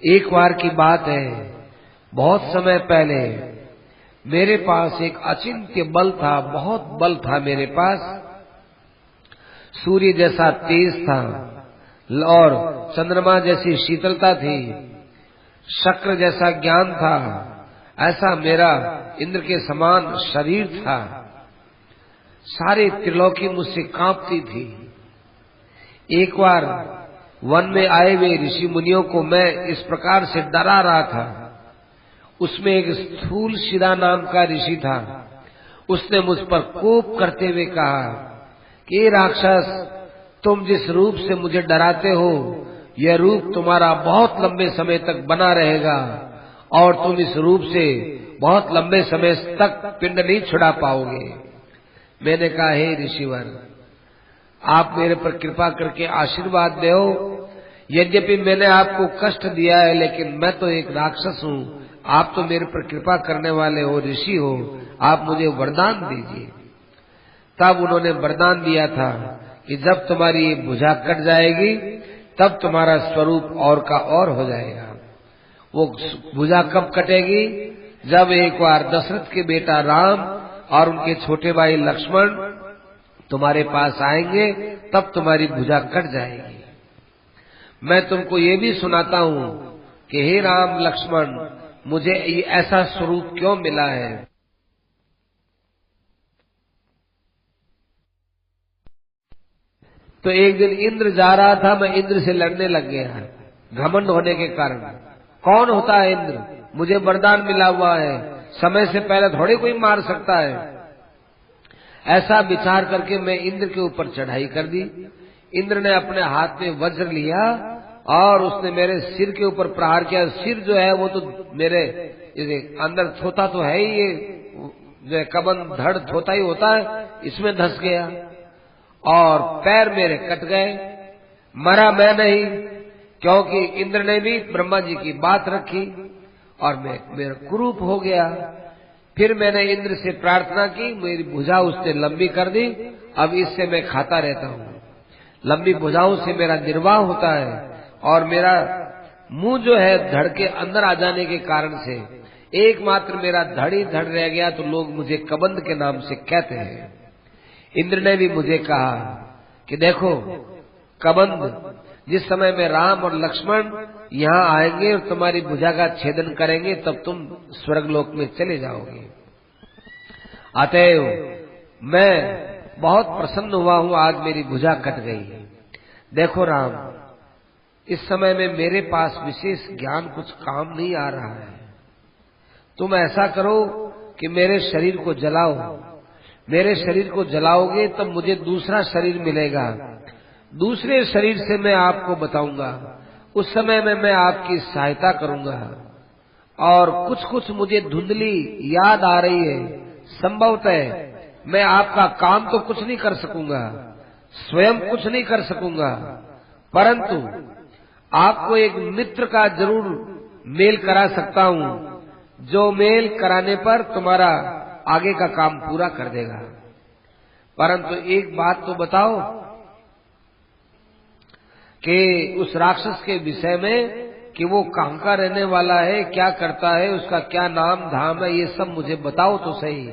एक बार की बात है, बहुत समय पहले मेरे पास एक अचिंत्य बल था, बहुत बल था मेरे पास, सूर्य जैसा तेज था और चंद्रमा जैसी शीतलता थी, शक्र जैसा ज्ञान था, ऐसा मेरा इंद्र के समान शरीर था, सारे त्रिलोकी मुझसे कांपती थी। एक बार वन में आए हुए ऋषि मुनियों को मैं इस प्रकार से डरा रहा था। उसमें एक स्थूल शिरा नाम का ऋषि था, उसने मुझ पर कोप करते हुए कहा कि राक्षस, तुम जिस रूप से मुझे डराते हो, यह रूप तुम्हारा बहुत लंबे समय तक बना रहेगा और तुम इस रूप से बहुत लंबे समय तक पिंड नहीं छुड़ा पाओगे। मैंने कहा, हे ऋषिवर, आप मेरे पर कृपा करके आशीर्वाद दो। यद्यपि मैंने आपको कष्ट दिया है, लेकिन मैं तो एक राक्षस हूँ, आप तो मेरे पर कृपा करने वाले हो, ऋषि हो, आप मुझे वरदान दीजिए। तब उन्होंने वरदान दिया था कि जब तुम्हारी ये भुजा कट जाएगी तब तुम्हारा स्वरूप और का और हो जाएगा। वो भुजा कब कटेगी? जब एक बार दशरथ के बेटा राम और उनके छोटे भाई लक्ष्मण तुम्हारे पास आएंगे, तब तुम्हारी भुजा कट जाएगी। मैं तुमको ये भी सुनाता हूँ कि हे राम लक्ष्मण, मुझे ये ऐसा स्वरूप क्यों मिला है। तो एक दिन इंद्र जा रहा था, मैं इंद्र से लड़ने लग गया, घमंड होने के कारण। कौन होता है इंद्र? मुझे वरदान मिला हुआ है, समय से पहले थोड़ी कोई मार सकता है। ऐसा विचार करके मैं इंद्र के ऊपर चढ़ाई कर दी। इंद्र ने अपने हाथ में वज्र लिया और उसने मेरे सिर के ऊपर प्रहार किया। सिर जो है वो तो मेरे अंदर थोता तो है ही, ये जो कबन धड़ थोता ही होता है, इसमें धंस गया और पैर मेरे कट गए। मरा मैं नहीं, क्योंकि इंद्र ने भी ब्रह्मा जी की बात रखी और मेरा कुरूप हो गया। फिर मैंने इंद्र से प्रार्थना की, मेरी भुजा उसने लंबी कर दी, अब इससे मैं खाता रहता हूँ। लंबी भुजाओं से मेरा निर्वाह होता है और मेरा मुंह जो है धड़ के अंदर आ जाने के कारण से एकमात्र मेरा धड़ ही धड़ रह गया, तो लोग मुझे कबंध के नाम से कहते हैं। इंद्र ने भी मुझे कहा कि देखो कबंध, जिस समय में राम और लक्ष्मण यहाँ आएंगे और तुम्हारी भुजा का छेदन करेंगे, तब तुम स्वर्गलोक में चले जाओगे। अतएव मैं बहुत प्रसन्न हुआ हूँ, आज मेरी भुजा कट गई है। देखो राम, इस समय में मेरे पास विशेष ज्ञान कुछ काम नहीं आ रहा है। तुम ऐसा करो कि मेरे शरीर को जलाओ। मेरे शरीर को जलाओगे तब मुझे दूसरा शरीर मिलेगा, दूसरे शरीर से मैं आपको बताऊंगा। उस समय में मैं आपकी सहायता करूंगा। और कुछ कुछ मुझे धुंधली याद आ रही है, संभवतः मैं आपका काम तो कुछ नहीं कर सकूंगा, स्वयं कुछ नहीं कर सकूंगा, परंतु आपको एक मित्र का जरूर मेल करा सकता हूं, जो मेल कराने पर तुम्हारा आगे का काम पूरा कर देगा। परंतु एक बात तो बताओ कि उस राक्षस के विषय में कि वो कहाँ का रहने वाला है, क्या करता है, उसका क्या नाम धाम है, ये सब मुझे बताओ तो सही।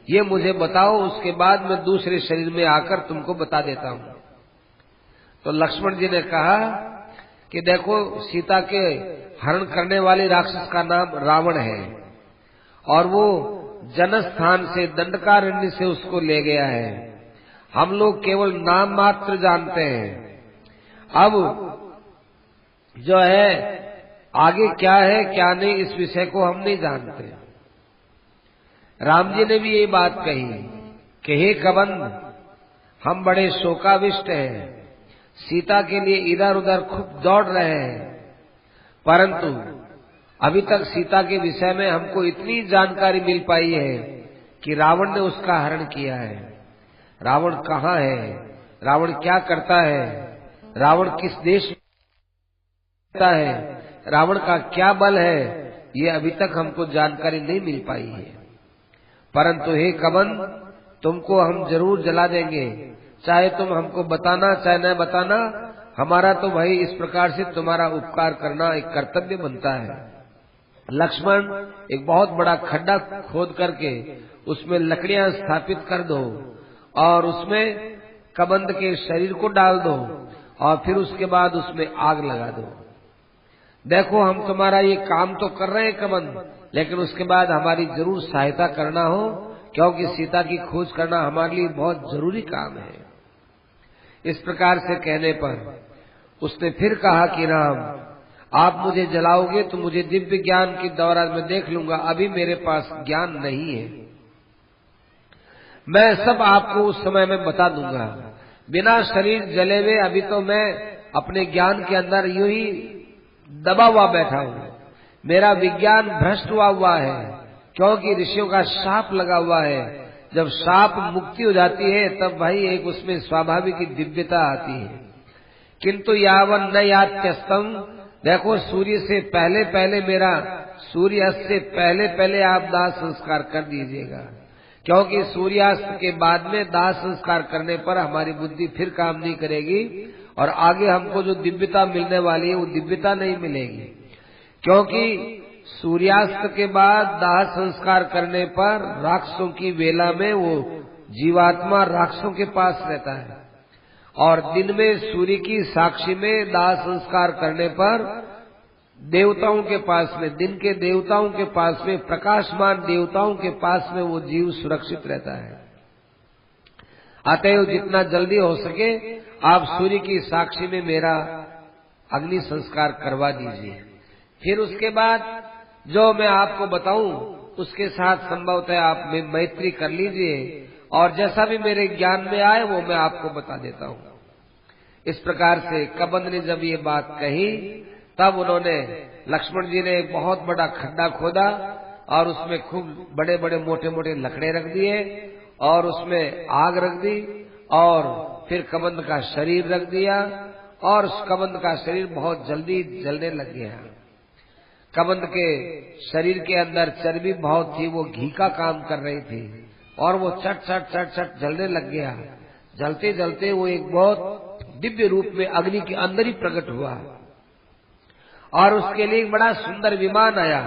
ये मुझे बताओ, उसके बाद मैं दूसरे शरीर में आकर तुमको बता देता हूँ। तो लक्ष्मण जी ने कहा कि देखो, सीता के हरण करने वाले राक्षस का नाम रावण है और वो जनस्थान से, दंडकारण्य से उसको ले गया है। हम लोग केवल नाम मात्र जानते हैं। अब जो है आगे क्या है क्या नहीं, इस विषय को हम नहीं जानते। राम जी ने भी यही बात कही कि हे कबंध, हम बड़े शोकाविष्ट हैं, सीता के लिए इधर उधर खूब दौड़ रहे हैं, परंतु अभी तक सीता के विषय में हमको इतनी जानकारी मिल पाई है कि रावण ने उसका हरण किया है। रावण कहाँ है, रावण क्या करता है, रावण किस देश में रहता है, रावण का क्या बल है, ये अभी तक हमको जानकारी नहीं मिल पाई है। परंतु हे कबंध, तुमको हम जरूर जला देंगे, चाहे तुम हमको बताना चाहे न बताना। हमारा तो भाई इस प्रकार से तुम्हारा उपकार करना एक कर्तव्य बनता है। लक्ष्मण, एक बहुत बड़ा खड्डा खोद करके उसमें लकड़ियां स्थापित कर दो और उसमें कबंध के शरीर को डाल दो और फिर उसके बाद उसमें आग लगा दो। देखो, हम तुम्हारा ये काम तो कर रहे हैं कबंध, लेकिन उसके बाद हमारी जरूर सहायता करना हो, क्योंकि सीता की खोज करना हमारे लिए बहुत जरूरी काम है। इस प्रकार से कहने पर उसने फिर कहा कि राम, आप मुझे जलाओगे तो मुझे दिव्य ज्ञान की दौरान में देख लूंगा, अभी मेरे पास ज्ञान नहीं है। मैं सब आपको उस समय में बता दूंगा। बिना शरीर जले हुए अभी तो मैं अपने ज्ञान के अंदर यूं ही दबा हुआ बैठा हूँ। मेरा विज्ञान भ्रष्ट हुआ है, क्योंकि ऋषियों का शाप लगा हुआ है। जब शाप मुक्ति हो जाती है तब भाई एक उसमें स्वाभाविक दिव्यता आती है। किंतु यावन न यात्यस्तम, देखो, सूर्य से पहले पहले मेरा, सूर्यास्त से पहले पहले आप दाह संस्कार कर दीजिएगा, क्योंकि सूर्यास्त के बाद में दाह संस्कार करने पर हमारी बुद्धि फिर काम नहीं करेगी और आगे हमको जो दिव्यता मिलने वाली है वो दिव्यता नहीं मिलेगी। क्योंकि सूर्यास्त के बाद दाह संस्कार करने पर राक्षसों की वेला में वो जीवात्मा राक्षसों के पास रहता है और दिन में सूर्य की साक्षी में दाह संस्कार करने पर देवताओं के पास में, दिन के देवताओं के पास में, प्रकाशमान देवताओं के पास में वो जीव सुरक्षित रहता है। अतएव जितना जल्दी हो सके आप सूर्य की साक्षी में मेरा अग्नि संस्कार करवा दीजिए। फिर उसके बाद जो मैं आपको बताऊं उसके साथ संभवतः आप मैत्री कर लीजिए और जैसा भी मेरे ज्ञान में आए वो मैं आपको बता देता हूं। इस प्रकार से कबंध ने जब ये बात कही तब उन्होंने, लक्ष्मण जी ने एक बहुत बड़ा खड्डा खोदा और उसमें खूब बड़े बड़े मोटे मोटे लकड़े रख दिए और उसमें आग रख दी और फिर कबंध का शरीर रख दिया और उस कबंध का शरीर बहुत जल्दी जलने लग गया। कबंध के शरीर के अंदर चर्बी बहुत थी, वो घी का काम कर रही थी और वो चट चट चट चट जलने लग गया। जलते जलते वो एक बहुत दिव्य रूप में अग्नि के अंदर ही प्रकट हुआ और उसके लिए एक बड़ा सुंदर विमान आया।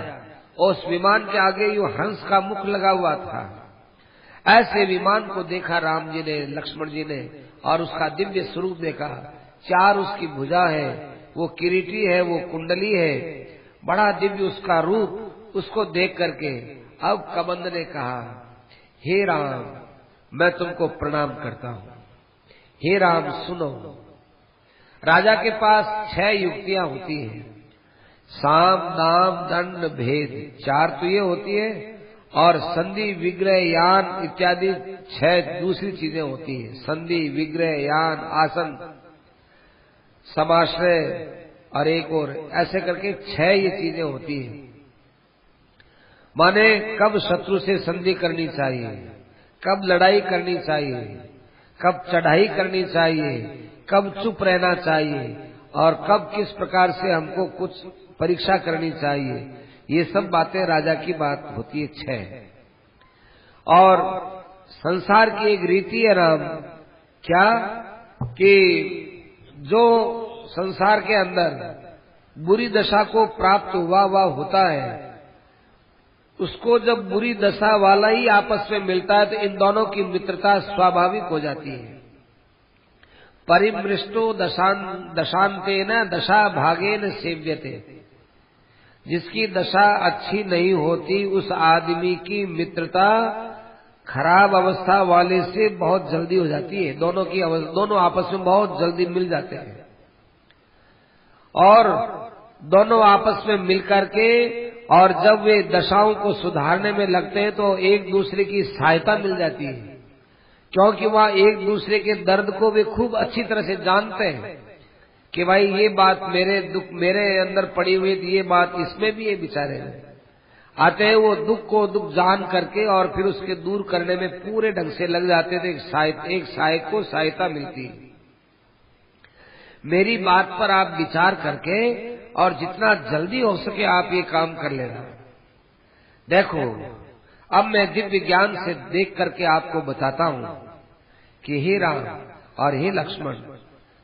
उस विमान के आगे यो हंस का मुख लगा हुआ था। ऐसे विमान को देखा राम जी ने, लक्ष्मण जी ने, और उसका दिव्य स्वरूप देखा। चार उसकी भुजा है, वो किरीटी है, वो कुंडली है, बड़ा दिव्य उसका रूप। उसको देख करके अब कबंध ने कहा, हे राम, मैं तुमको प्रणाम करता हूँ। हे राम सुनो, राजा के पास 6 युक्तियां होती हैं, साम दाम दंड भेद, 4 तो ये होती है और संधि विग्रह यान इत्यादि 6 दूसरी चीजें होती है। संधि विग्रह यान आसन समाश्रय और एक और, ऐसे करके 6 ये चीजें होती है। माने कब शत्रु से संधि करनी चाहिए, कब लड़ाई करनी चाहिए, कब चढ़ाई करनी चाहिए, कब चुप रहना चाहिए और कब किस प्रकार से हमको कुछ परीक्षा करनी चाहिए। ये सब बातें राजा की बात होती है 6। और संसार की एक रीति है राम, क्या कि जो संसार के अंदर बुरी दशा को प्राप्त हुआ होता है, उसको जब बुरी दशा वाला ही आपस में मिलता है तो इन दोनों की मित्रता स्वाभाविक हो जाती है। परिमृष्टो दशांतेन दशा भागेन सेव्यते, जिसकी दशा अच्छी नहीं होती उस आदमी की मित्रता खराब अवस्था वाले से बहुत जल्दी हो जाती है। दोनों आपस में बहुत जल्दी मिल जाते हैं और दोनों आपस में मिलकर के और जब वे दशाओं को सुधारने में लगते हैं तो एक दूसरे की सहायता मिल जाती है, क्योंकि वह एक दूसरे के दर्द को वे खूब अच्छी तरह से जानते हैं कि भाई ये बात मेरे अंदर पड़ी हुई थी, ये बात इसमें भी ये बेचारे हैं। आते वो दुख को दुख जान करके और फिर उसके दूर करने में पूरे ढंग से लग जाते थे। एक सहायक को सहायता मिलती है। मेरी बात पर आप विचार करके और जितना जल्दी हो सके आप ये काम कर लेना। देखो, अब मैं दिव्य ज्ञान से देख करके आपको बताता हूं कि हे राम और हे लक्ष्मण,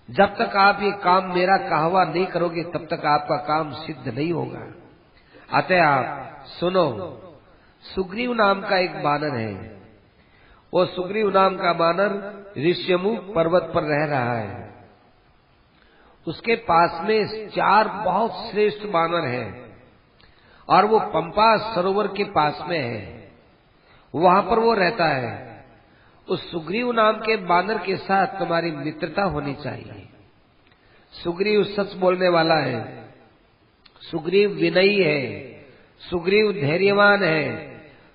जब तक आप ये काम मेरा कहा हुआ नहीं करोगे तब तक आपका काम सिद्ध नहीं होगा। अतः आप सुनो, सुग्रीव नाम का एक बानर है। वो सुग्रीव नाम का बानर ऋष्यमुख पर्वत पर रह रहा है। उसके पास में 4 बहुत श्रेष्ठ बानर हैं और वो पंपा सरोवर के पास में है, वहां पर वो रहता है। उस सुग्रीव नाम के बानर के साथ तुम्हारी मित्रता होनी चाहिए। सुग्रीव सच बोलने वाला है, सुग्रीव विनयी है, सुग्रीव धैर्यवान है,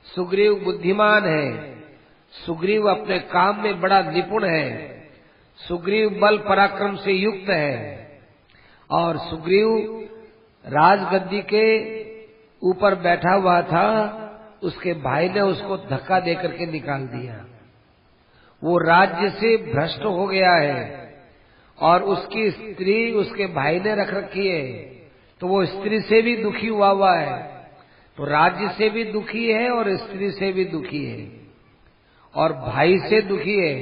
सुग्रीव बुद्धिमान है, सुग्रीव अपने काम में बड़ा निपुण है, सुग्रीव बल पराक्रम से युक्त है और सुग्रीव राजगद्दी के ऊपर बैठा हुआ था। उसके भाई ने उसको धक्का देकर के निकाल दिया। वो राज्य से भ्रष्ट हो गया है और उसकी स्त्री उसके भाई ने रख रखी है, तो वो स्त्री से भी दुखी हुआ है। तो राज्य से भी दुखी है और स्त्री से भी दुखी है और भाई से दुखी है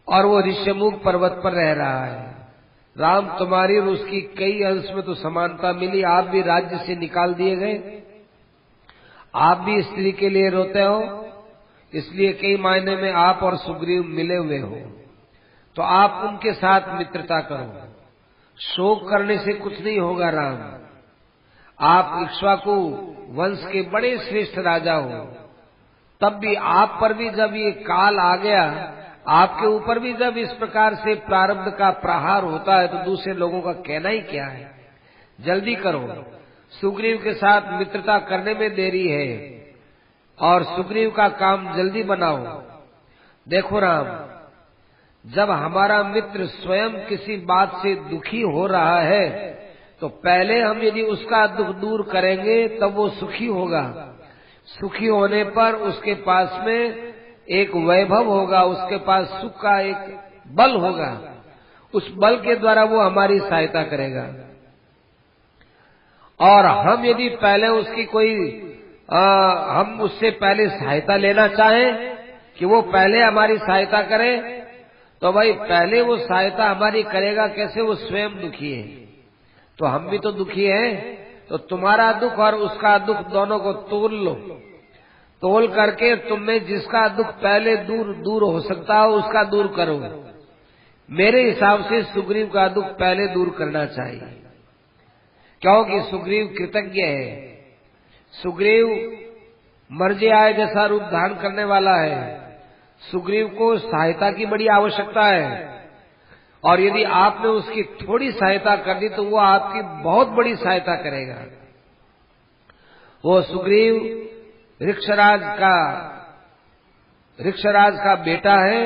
और वो ऋष्यमुख पर्वत पर रह रहा है। राम, तुम्हारी और उसकी कई अंश में तो समानता मिली। आप भी राज्य से निकाल दिए गए, आप भी स्त्री के लिए रोते हो, इसलिए कई मायने में आप और सुग्रीव मिले हुए हो। तो आप उनके साथ मित्रता करो, शोक करने से कुछ नहीं होगा। राम, आप इक्ष्वाकु वंश के बड़े श्रेष्ठ राजा हो, तब भी आप पर भी जब ये काल आ गया, आपके ऊपर भी जब इस प्रकार से प्रारब्ध का प्रहार होता है तो दूसरे लोगों का कहना ही क्या है। जल्दी करो, सुग्रीव के साथ मित्रता करने में देरी है और सुग्रीव का काम जल्दी बनाओ। देखो राम, जब हमारा मित्र स्वयं किसी बात से दुखी हो रहा है तो पहले हम यदि उसका दुख दूर करेंगे तब वो सुखी होगा। सुखी होने पर उसके पास में एक वैभव होगा, उसके पास सुख का एक बल होगा, उस बल के द्वारा वो हमारी सहायता करेगा। और हम यदि पहले उसकी हम उससे पहले सहायता लेना चाहें कि वो पहले हमारी सहायता करे, तो भाई पहले वो सहायता हमारी करेगा कैसे? वो स्वयं दुखी है, तो हम भी तो दुखी हैं। तो तुम्हारा दुख और उसका दुख दोनों को तोल लो, तोल करके तुम में जिसका दुख पहले दूर हो सकता हो उसका दूर करो। मेरे हिसाब से सुग्रीव का दुख पहले दूर करना चाहिए, क्योंकि सुग्रीव कृतज्ञ है। सुग्रीव मर्जी आए जैसा रूप धारण करने वाला है। सुग्रीव को सहायता की बड़ी आवश्यकता है और यदि आपने उसकी थोड़ी सहायता कर दी तो वो आपकी बहुत बड़ी सहायता करेगा। वो सुग्रीव ऋक्षराज का बेटा है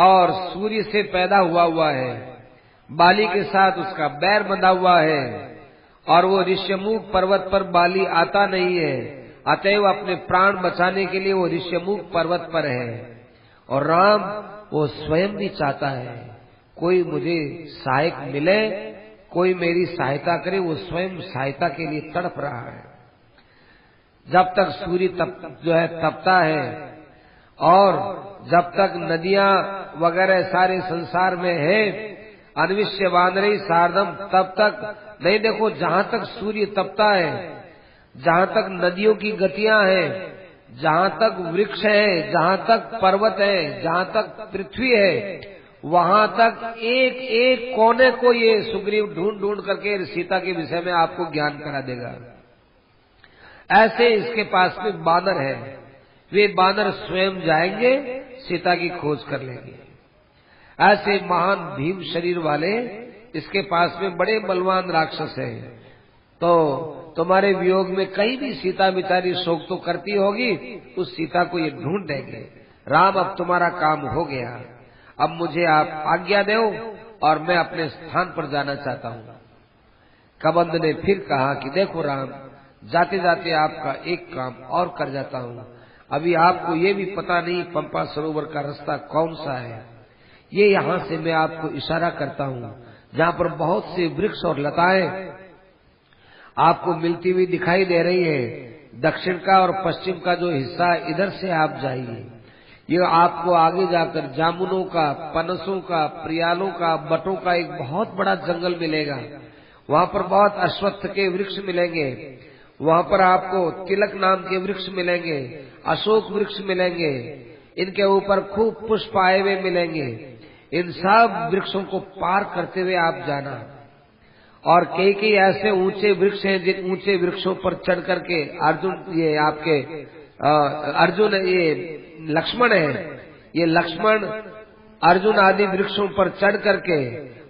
और सूर्य से पैदा हुआ है। बाली के साथ उसका बैर बंधा हुआ है और वो ऋष्यमुख पर्वत पर बाली आता नहीं है, अतएव अपने प्राण बचाने के लिए वो ऋष्यमुख पर्वत पर है। और राम वो स्वयं भी चाहता है कोई मुझे सहायक मिले, कोई मेरी सहायता करे। वो स्वयं सहायता के लिए तड़प रहा है। जब तक सूर्य तपता है और जब तक नदियां वगैरह सारे संसार में है, अन्विष्य वानरई सार्धम, तब तक नहीं, देखो जहां तक सूर्य तपता है, जहां तक नदियों की गतियां हैं, जहां तक वृक्ष है, जहां तक पर्वत है, जहां तक पृथ्वी है, वहां तक एक एक कोने को ये सुग्रीव ढूंढ ढूंढ करके सीता के विषय में आपको ज्ञान करा देगा। ऐसे इसके पास में बानर है, वे बानर स्वयं जाएंगे, सीता की खोज कर लेंगे। ऐसे महान भीम शरीर वाले इसके पास में बड़े बलवान राक्षस हैं। तो तुम्हारे वियोग में कहीं भी सीता बेचारी शोक तो करती होगी, उस सीता को ये ढूंढ देंगे। राम अब तुम्हारा काम हो गया, अब मुझे आप आज्ञा दो और मैं अपने स्थान पर जाना चाहता हूँ। कबंध ने फिर कहा कि देखो राम, जाते जाते आपका एक काम और कर जाता हूँ। अभी आपको ये भी पता नहीं पंपा सरोवर का रास्ता कौन सा है। ये यहाँ से मैं आपको इशारा करता हूँ, जहाँ पर बहुत से वृक्ष और लताएं आपको मिलती हुई दिखाई दे रही है। दक्षिण का और पश्चिम का जो हिस्सा, इधर से आप जाइए। ये आपको आगे जाकर जामुनों का, पनसों का, प्रियालों का, बटों का एक बहुत बड़ा जंगल मिलेगा। वहाँ पर बहुत अश्वत्थ के वृक्ष मिलेंगे। वहाँ पर आपको तिलक नाम के वृक्ष मिलेंगे, अशोक वृक्ष मिलेंगे। इनके ऊपर खूब पुष्प आए हुए मिलेंगे। इन सब वृक्षों को पार करते हुए आप जाना। और कई ऐसे ऊंचे वृक्ष हैं, जिन ऊंचे वृक्षों पर चढ़ करके अर्जुन ये लक्ष्मण है, ये लक्ष्मण अर्जुन आदि वृक्षों पर चढ़ करके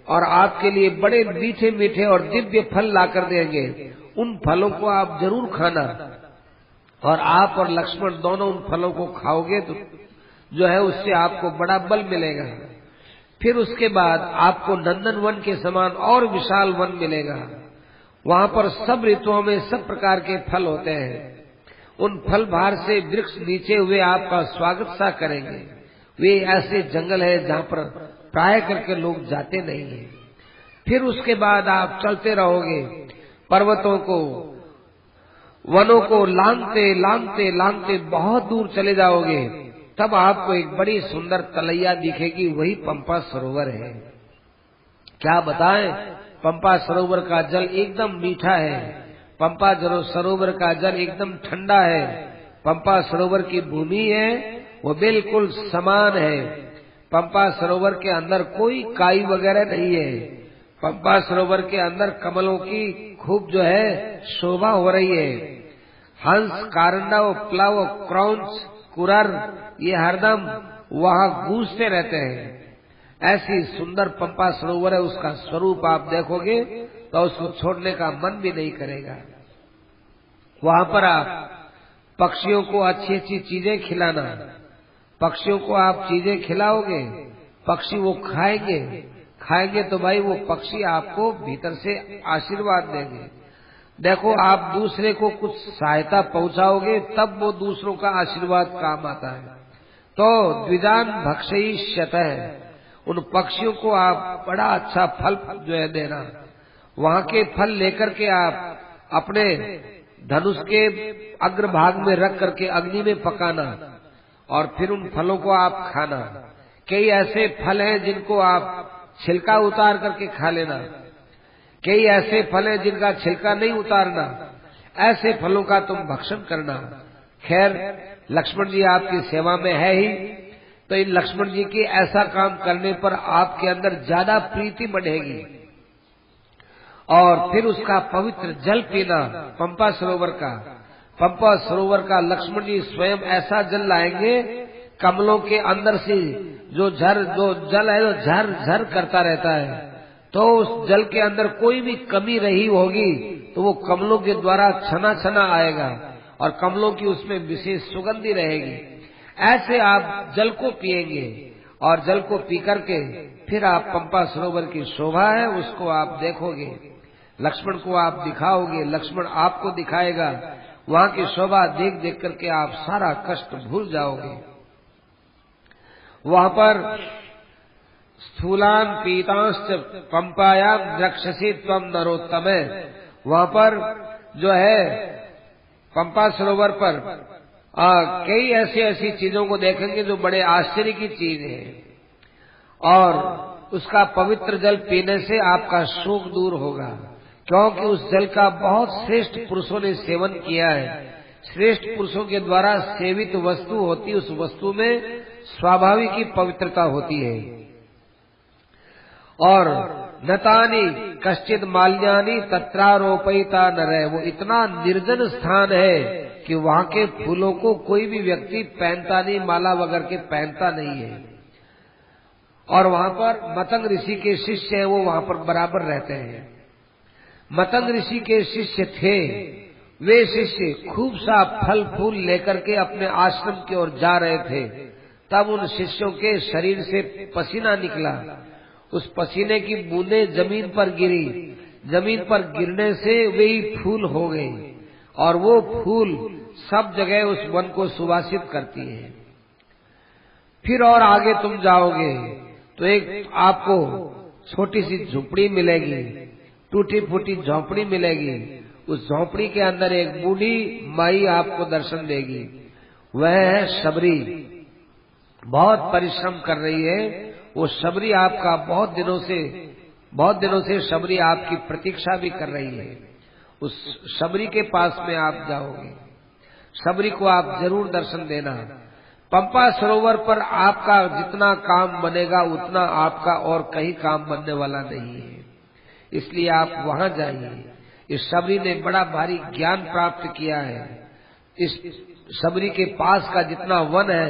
और आपके लिए बड़े मीठे मीठे और दिव्य फल ला कर देंगे। उन फलों को आप जरूर खाना, और आप और लक्ष्मण दोनों उन फलों को खाओगे तो जो है उससे आपको बड़ा बल मिलेगा। फिर उसके बाद आपको नंदन वन के समान और विशाल वन मिलेगा। वहाँ पर सब ऋतुओं में सब प्रकार के फल होते हैं। उन फल भार से वृक्ष नीचे हुए आपका स्वागत सा करेंगे। वे ऐसे जंगल है जहाँ पर प्राय करके लोग जाते नहीं हैं। फिर उसके बाद आप चलते रहोगे, पर्वतों को, वनों को लांघते लांघते लांघते बहुत दूर चले जाओगे। तब आपको एक बड़ी सुंदर तलैया दिखेगी, वही पंपा सरोवर है। क्या बताएं, पंपा सरोवर का जल एकदम मीठा है। पंपा सरोवर का जल एकदम ठंडा है। पंपा सरोवर की भूमि है वो बिल्कुल समान है। पंपा सरोवर के अंदर कोई काई वगैरह नहीं है। पंपा सरोवर के अंदर कमलों की खूब जो है शोभा हो रही है। हंस, कारंडव, प्लव, क्रौंच, कुरर ये हरदम वहाँ गूंजते रहते हैं। ऐसी सुंदर पंपा सरोवर है। उसका स्वरूप आप देखोगे तो उसको छोड़ने का मन भी नहीं करेगा। वहाँ पर आप पक्षियों को अच्छी अच्छी चीजें खिलाना। पक्षियों को आप चीजें खिलाओगे, पक्षी वो खाएंगे। खाएंगे तो भाई वो पक्षी आपको भीतर से आशीर्वाद देंगे। देखो, आप दूसरे को कुछ सहायता पहुंचाओगे तब वो दूसरों का आशीर्वाद काम आता है। तो द्विजान भक्षयिष्यतः, उन पक्षियों को आप बड़ा अच्छा फल जो है देना। वहाँ के फल लेकर के आप अपने धनुष के अग्रभाग में रख करके अग्नि में पकाना और फिर उन फलों को आप खाना। कई ऐसे फल हैं जिनको आप छिलका उतार करके खा लेना। कई ऐसे फल हैं जिनका छिलका नहीं उतारना। ऐसे फलों का तुम भक्षण करना। खैर, लक्ष्मण जी आपकी सेवा में है ही, तो इन लक्ष्मण जी के ऐसा काम करने पर आपके अंदर ज्यादा प्रीति बढ़ेगी। और फिर उसका पवित्र जल पीना, पंपा सरोवर का। पंपा सरोवर का लक्ष्मण जी स्वयं ऐसा जल लाएंगे, कमलों के अंदर से जो जल है वो झर झर करता रहता है। तो उस जल के अंदर कोई भी कमी रही होगी तो वो कमलों के द्वारा छना छना आएगा और कमलों की उसमें विशेष सुगंधी रहेगी। ऐसे आप जल को पिएंगे और जल को पी करके फिर आप पंपा सरोवर की शोभा है उसको आप देखोगे, लक्ष्मण को आप दिखाओगे, लक्ष्मण आपको दिखाएगा। वहाँ की शोभा देख देख करके आप सारा कष्ट भूल जाओगे। वहाँ पर स्थूलान पीतांश्च पंपायाम द्रक्षसी त्वम नरोत्तमे, वहाँ पर जो है पंपा सरोवर पर कई ऐसी चीजों को देखेंगे जो बड़े आश्चर्य की चीज है। और उसका पवित्र जल पीने से आपका शोक दूर होगा, क्योंकि उस जल का बहुत श्रेष्ठ पुरुषों ने सेवन किया है। श्रेष्ठ पुरुषों के द्वारा सेवित वस्तु होती, उस वस्तु में स्वाभाविक ही पवित्रता होती है। और नतानी कश्चित माल्यानी तत्रारोपयिता नरः, वो इतना निर्जन स्थान है कि वहाँ के फूलों को कोई भी व्यक्ति पहनता नहीं, माला वगैरह के पहनता नहीं है। और वहाँ पर मतंग ऋषि के शिष्य हैं, वो वहाँ पर बराबर रहते हैं। मतंग ऋषि के शिष्य थे, वे शिष्य खूब सा फल फूल लेकर के अपने आश्रम की ओर जा रहे थे। तब उन शिष्यों के शरीर से पसीना निकला, उस पसीने की बूंदें जमीन पर गिरी, जमीन पर गिरने से वे ही फूल हो गए, और वो फूल सब जगह उस वन को सुवासित करती है। फिर और आगे तुम जाओगे तो एक आपको छोटी सी झोपड़ी मिलेगी, टूटी फूटी झोपड़ी मिलेगी। उस झोपड़ी के अंदर एक बूढ़ी माई आपको दर्शन देगी, वह है शबरी। बहुत परिश्रम कर रही है वो शबरी, आपका बहुत दिनों से शबरी आपकी प्रतीक्षा भी कर रही है। उस शबरी के पास में आप जाओगे, शबरी को आप जरूर दर्शन देना। पंपा सरोवर पर आपका जितना काम बनेगा उतना आपका और कहीं काम बनने वाला नहीं है, इसलिए आप वहां जाइए। इस शबरी ने बड़ा भारी ज्ञान प्राप्त किया है। इस शबरी के पास का जितना वन है,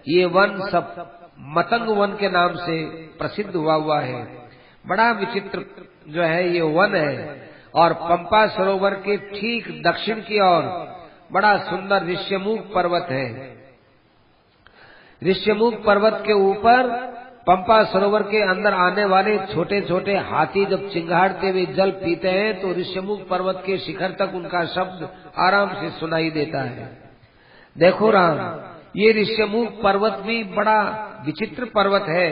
ये वन सब मतंग वन के नाम से प्रसिद्ध हुआ है। बड़ा विचित्र जो है ये वन है। और पंपा सरोवर के ठीक दक्षिण की ओर बड़ा सुंदर ऋष्यमुख पर्वत है। ऋष्यमुख पर्वत के ऊपर पंपा सरोवर के अंदर आने वाले छोटे छोटे हाथी जब चिंगाड़ते हुए जल पीते हैं तो ऋष्यमुख पर्वत के शिखर तक उनका शब्द आराम से सुनाई देता है। देखो राम, ये ऋष्यमुख पर्वत भी बड़ा विचित्र पर्वत है।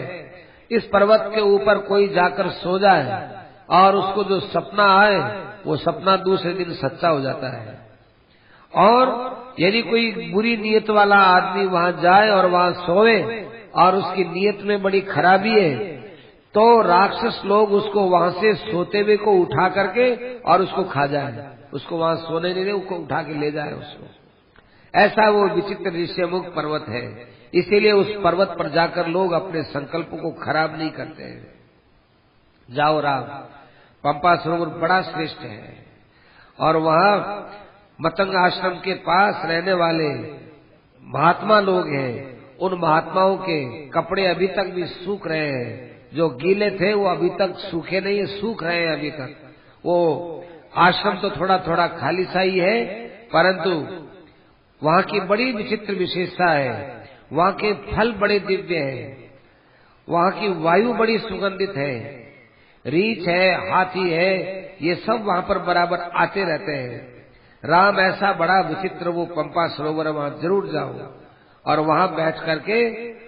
इस पर्वत के ऊपर कोई जाकर सो जाए और उसको जो सपना आए वो सपना दूसरे दिन सच्चा हो जाता है। और यदि कोई बुरी नीयत वाला आदमी वहां जाए और वहां सोए और उसकी नीयत में बड़ी खराबी है, तो राक्षस लोग उसको वहां से सोते हुए को उठा करके और उसको खा जाए। उसको वहां सोने नहीं दे, उसको उठा के ले जाए उसको। ऐसा वो विचित्र ऋष्यमुख पर्वत है। इसीलिए उस पर्वत पर जाकर लोग अपने संकल्पों को खराब नहीं करते हैं। जाओ राम, पंपा सरोवर बड़ा श्रेष्ठ है। और वहां मतंग आश्रम के पास रहने वाले महात्मा लोग हैं, उन महात्माओं के कपड़े अभी तक भी सूख रहे हैं। जो गीले थे वो अभी तक सूखे नहीं है, सूख रहे हैं अभी तक। वो आश्रम तो थोड़ा थोड़ा खाली सा ही है, परंतु वहां की बड़ी विचित्र विशेषता है। वहां के फल बड़े दिव्य हैं, वहां की वायु बड़ी सुगंधित है। रीछ है, हाथी है, ये सब वहां पर बराबर आते रहते हैं। राम, ऐसा बड़ा विचित्र वो पंपा सरोवर, वहां जरूर जाओ और वहां बैठ करके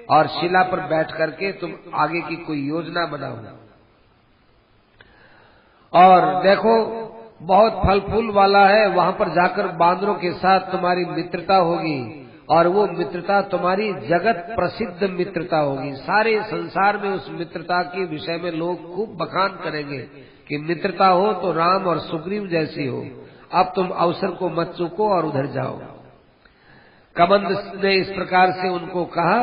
और शिला पर बैठ करके तुम आगे की कोई योजना बनाओ। और देखो बहुत फल फूल वाला है, वहां पर जाकर बांदरों के साथ तुम्हारी मित्रता होगी और वो मित्रता तुम्हारी जगत प्रसिद्ध मित्रता होगी। सारे संसार में उस मित्रता के विषय में लोग खूब बखान करेंगे कि मित्रता हो तो राम और सुग्रीव जैसी हो। अब तुम अवसर को मत चूको और उधर जाओ। कमंद ने इस प्रकार से उनको कहा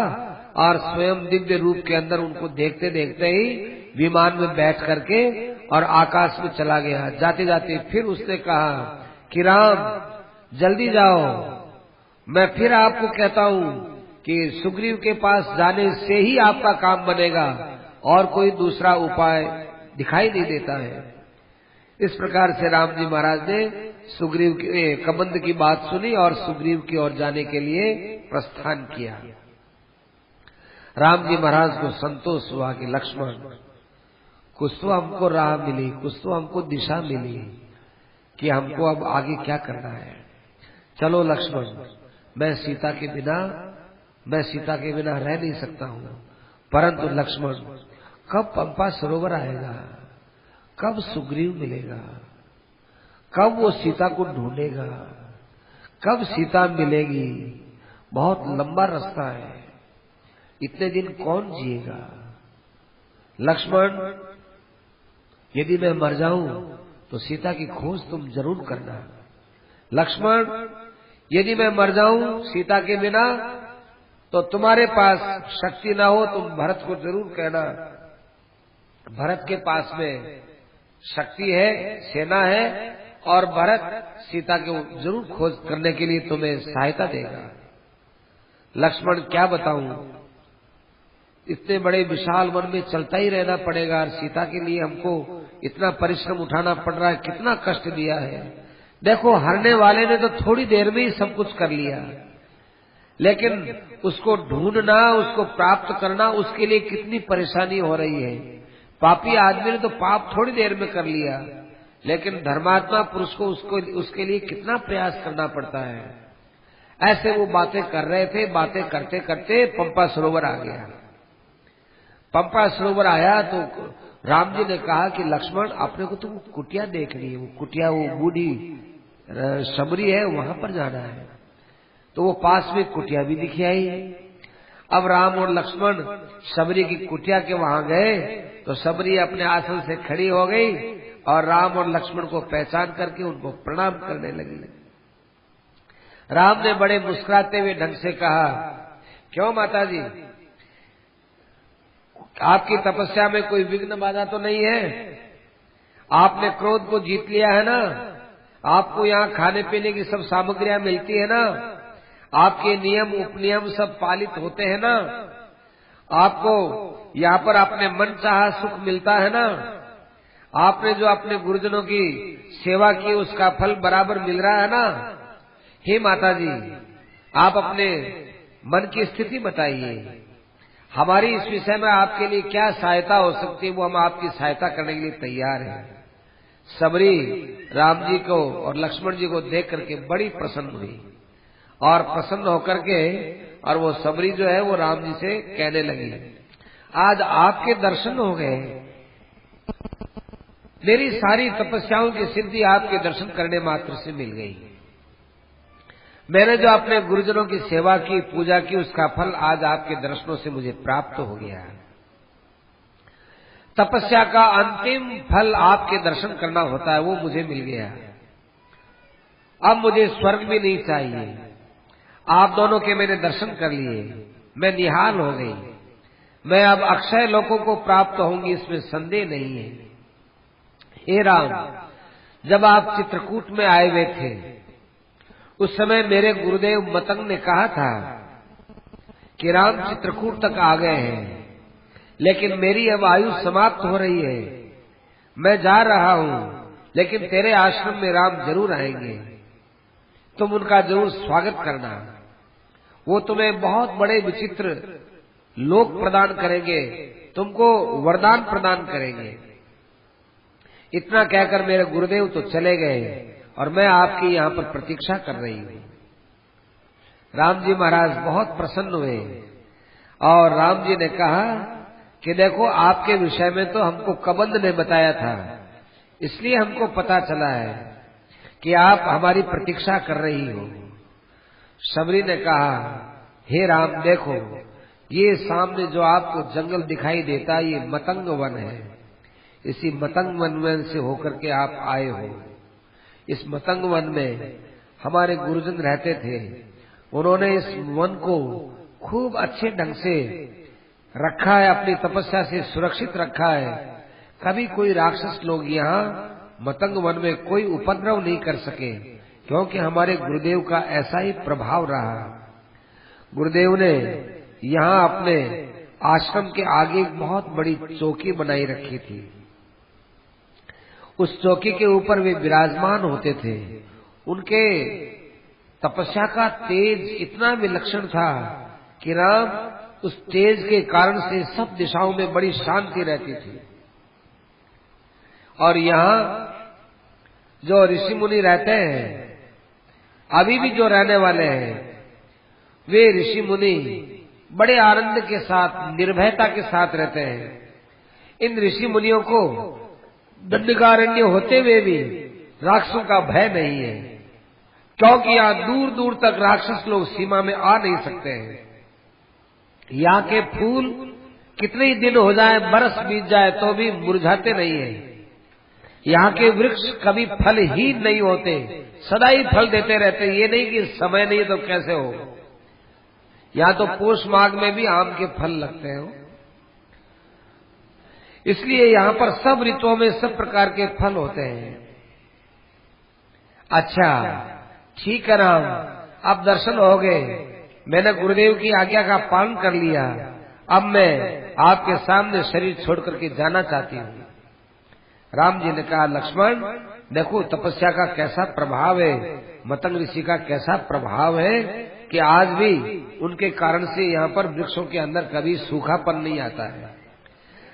और स्वयं दिव्य रूप के अंदर उनको देखते देखते ही विमान में बैठ करके और आकाश में चला गया। जाते जाते फिर उसने कहा कि राम जल्दी जाओ, मैं फिर आपको कहता हूँ कि सुग्रीव के पास जाने से ही आपका काम बनेगा और कोई दूसरा उपाय दिखाई नहीं देता है। इस प्रकार से राम जी महाराज ने सुग्रीव के कबंध की बात सुनी और सुग्रीव की ओर जाने के लिए प्रस्थान किया। राम जी महाराज को संतोष हुआ कि लक्ष्मण, कुछ तो हमको राह मिली, कुछ तो हमको दिशा मिली कि हमको अब आगे क्या करना है। चलो लक्ष्मण, मैं सीता के बिना रह नहीं सकता हूँ, परंतु लक्ष्मण कब पंपा सरोवर आएगा, कब सुग्रीव मिलेगा, कब वो सीता को ढूंढेगा, कब सीता मिलेगी। बहुत लंबा रास्ता है, इतने दिन कौन जिएगा। लक्ष्मण, यदि मैं मर जाऊं तो सीता की खोज तुम जरूर करना। लक्ष्मण, यदि मैं मर जाऊं सीता के बिना तो तुम्हारे पास शक्ति ना हो, तुम भरत को जरूर कहना, भरत के पास में शक्ति है, सेना है, और भरत सीता को जरूर खोज करने के लिए तुम्हें सहायता देगा। लक्ष्मण, क्या बताऊं, इतने बड़े विशाल वन में चलता ही रहना पड़ेगा और सीता के लिए हमको इतना परिश्रम उठाना पड़ रहा है, कितना कष्ट दिया है। देखो, हारने वाले ने तो थोड़ी देर में ही सब कुछ कर लिया, लेकिन उसको ढूंढना, उसको प्राप्त करना, उसके लिए कितनी परेशानी हो रही है। पापी आदमी ने तो पाप थोड़ी देर में कर लिया, लेकिन धर्मात्मा पुरुष को उसके लिए कितना प्रयास करना पड़ता है। ऐसे वो बातें कर रहे थे। बातें करते करते पंपा सरोवर आ गया। पंपा सरोवर आया तो राम जी ने कहा कि लक्ष्मण, अपने को तो कुटिया देखनी है, वो कुटिया, वो बूढ़ी सबरी है, वहां पर जाना है। तो वो पास में कुटिया भी दिखी आई। अब राम और लक्ष्मण सबरी की कुटिया के वहां गए तो सबरी अपने आसन से खड़ी हो गई और राम और लक्ष्मण को पहचान करके उनको प्रणाम करने लगी। राम ने बड़े मुस्कुराते हुए ढंग से कहा, क्यों माता जी, आपकी तपस्या में कोई विघ्न बाधा तो नहीं है? आपने क्रोध को जीत लिया है ना? आपको यहाँ खाने पीने की सब सामग्रियां मिलती है ना? आपके नियम उपनियम सब पालित होते हैं ना? आपको यहाँ पर अपने मन चाहा सुख मिलता है ना? आपने जो अपने गुरुजनों की सेवा की उसका फल बराबर मिल रहा है ना? हे माता जी, आप अपने मन की स्थिति बताइए। हमारी इस विषय में आपके लिए क्या सहायता हो सकती है, वो हम आपकी सहायता करने के लिए तैयार हैं। सबरी राम जी को और लक्ष्मण जी को देख करके बड़ी प्रसन्न हुई और प्रसन्न होकर के और वो सबरी जो है वो राम जी से कहने लगी, आज आपके दर्शन हो गए, मेरी सारी तपस्याओं की सिद्धि आपके दर्शन करने मात्र से मिल गई। मैंने जो अपने गुरुजनों की सेवा की, पूजा की, उसका फल आज आपके दर्शनों से मुझे प्राप्त हो गया है। तपस्या का अंतिम फल आपके दर्शन करना होता है, वो मुझे मिल गया। अब मुझे स्वर्ग भी नहीं चाहिए। आप दोनों के मैंने दर्शन कर लिए, मैं निहाल हो गई। मैं अब अक्षय लोकों को प्राप्त होंगी, इसमें संदेह नहीं है। हे राम, जब आप चित्रकूट में आए हुए थे उस समय मेरे गुरुदेव मतंग ने कहा था कि राम चित्रकूट तक आ गए हैं, लेकिन मेरी अब आयु समाप्त हो रही है। मैं जा रहा हूं, लेकिन तेरे आश्रम में राम जरूर आएंगे, तुम उनका जरूर स्वागत करना। वो तुम्हें बहुत बड़े विचित्र लोक प्रदान करेंगे, तुमको वरदान प्रदान करेंगे। इतना कहकर मेरे गुरुदेव तो चले गए और मैं आपकी यहाँ पर प्रतीक्षा कर रही हूँ। राम जी महाराज बहुत प्रसन्न हुए और राम जी ने कहा कि देखो, आपके विषय में तो हमको कबंध ने बताया था, इसलिए हमको पता चला है कि आप हमारी प्रतीक्षा कर रही हो। सबरी ने कहा, हे राम, देखो, ये सामने जो आपको जंगल दिखाई देता है, ये मतंग वन है। इसी मतंग वन में से होकर के आप आए हो। इस मतंग वन में हमारे गुरुजन रहते थे। उन्होंने इस वन को खूब अच्छे ढंग से रखा है, अपनी तपस्या से सुरक्षित रखा है। कभी कोई राक्षस लोग यहाँ मतंग वन में कोई उपद्रव नहीं कर सके, क्योंकि हमारे गुरुदेव का ऐसा ही प्रभाव रहा। गुरुदेव ने यहाँ अपने आश्रम के आगे एक बहुत बड़ी चौकी बनाई रखी थी। उस चौकी के ऊपर वे विराजमान होते थे। उनके तपस्या का तेज इतना विलक्षण था कि राम उस तेज के कारण से सब दिशाओं में बड़ी शांति रहती थी। और यहाँ जो ऋषि मुनि रहते हैं, अभी भी जो रहने वाले हैं, वे ऋषि मुनि बड़े आनंद के साथ, निर्भयता के साथ रहते हैं। इन ऋषि मुनियों को दंडकारण्य होते हुए भी राक्षसों का भय नहीं है, क्योंकि यहाँ दूर दूर तक राक्षस लोग सीमा में आ नहीं सकते हैं। यहाँ के फूल कितने ही दिन हो जाए, बरस बीत जाए तो भी मुरझाते नहीं है। यहाँ के वृक्ष कभी फल ही नहीं होते, सदा ही फल देते रहते। ये नहीं कि समय नहीं तो कैसे हो। यहाँ तो पोष माघ में भी आम के फल लगते हैं। इसलिए यहाँ पर सब ऋतुओं में सब प्रकार के फल होते हैं। अच्छा ठीक है राम, अब दर्शन हो गए, मैंने गुरुदेव की आज्ञा का पालन कर लिया। अब मैं आपके सामने शरीर छोड़ करके जाना चाहती हूँ। राम जी ने कहा, लक्ष्मण देखो तपस्या का कैसा प्रभाव है, मतंग ऋषि का कैसा प्रभाव है कि आज भी उनके कारण से यहाँ पर वृक्षों के अंदर कभी सूखापन नहीं आता है।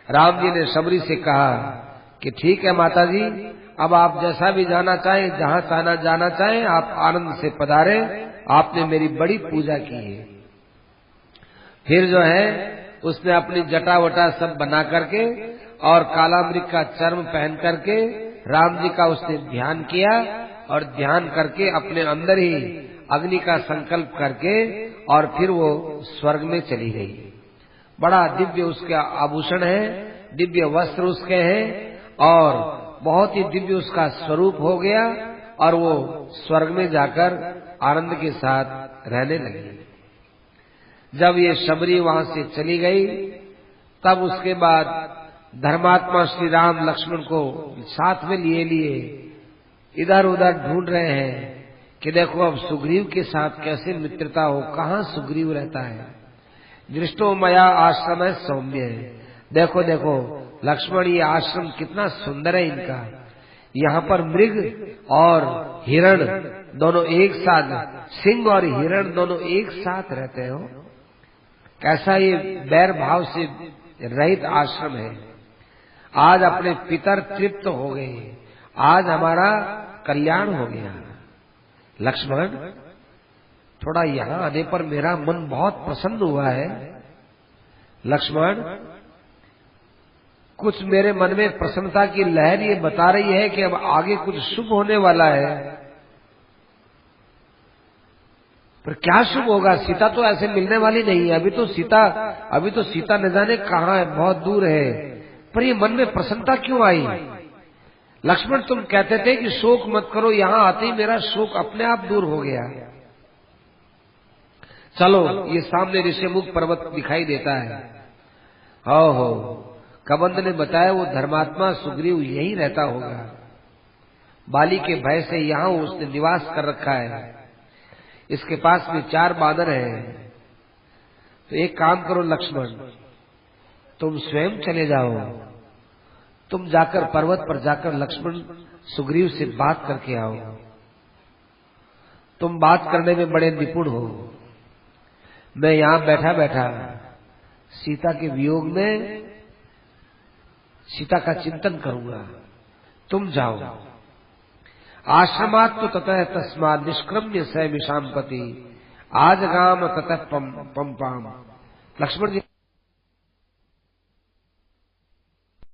राम जी ने शबरी से कहा कि ठीक है माता जी, अब आप जैसा भी जाना चाहें, जहाँ जाना चाहें, आप आनंद से पधारे। आपने मेरी बड़ी पूजा की है। फिर जो है उसने अपनी जटा वटा सब बना करके और कालामृग का चर्म पहन करके राम जी का उसने ध्यान किया और ध्यान करके अपने अंदर ही अग्नि का संकल्प करके और फिर वो स्वर्ग में चली गई। बड़ा दिव्य उसका आभूषण है, दिव्य वस्त्र उसके हैं और बहुत ही दिव्य उसका स्वरूप हो गया और वो स्वर्ग में जाकर आनंद के साथ रहने लगी। जब ये शबरी वहां से चली गई तब उसके बाद धर्मात्मा श्री राम लक्ष्मण को साथ में लिए इधर उधर ढूंढ रहे हैं कि देखो अब सुग्रीव के साथ कैसे मित्रता हो, कहाँ सुग्रीव रहता है। दृष्टो मया आश्रम है सौम्य है। देखो देखो लक्ष्मण, ये आश्रम कितना सुंदर है इनका। यहाँ पर मृग और हिरण दोनों एक साथ, सिंह और हिरण दोनों एक साथ रहते हो। कैसा ये बैर भाव से रहित आश्रम है। आज अपने पितर तृप्त हो गए, आज हमारा कल्याण हो गया। लक्ष्मण थोड़ा यहाँ आने पर मेरा मन बहुत प्रसन्न हुआ है। लक्ष्मण कुछ मेरे मन में प्रसन्नता की लहर ये बता रही है कि अब आगे कुछ शुभ होने वाला है। पर क्या शुभ होगा? सीता तो ऐसे मिलने वाली नहीं है। अभी तो सीता न जाने कहाँ है, बहुत दूर है। पर ये मन में प्रसन्नता क्यों आई? लक्ष्मण तुम कहते थे कि शोक मत करो, यहाँ आते ही मेरा शोक अपने आप दूर हो गया। चलो ये सामने ऋषिमुख पर्वत दिखाई देता है। हो कबंध ने बताया वो धर्मात्मा सुग्रीव यही रहता होगा। बाली के भय से यहाँ उसने निवास कर रखा है। इसके पास में 4 बानर हैं। तो एक काम करो लक्ष्मण, तुम स्वयं चले जाओ। तुम जाकर पर्वत पर जाकर लक्ष्मण सुग्रीव से बात करके आओ। तुम बात करने में बड़े निपुण हो। मैं यहाँ बैठा बैठा सीता के वियोग में सीता का चिंतन करूंगा। तुम जाओ। आश्रमात् तो ततः तस्मात् निष्क्रम्य स विषाम पति आज गाम ततः पंपाम। लक्ष्मण जी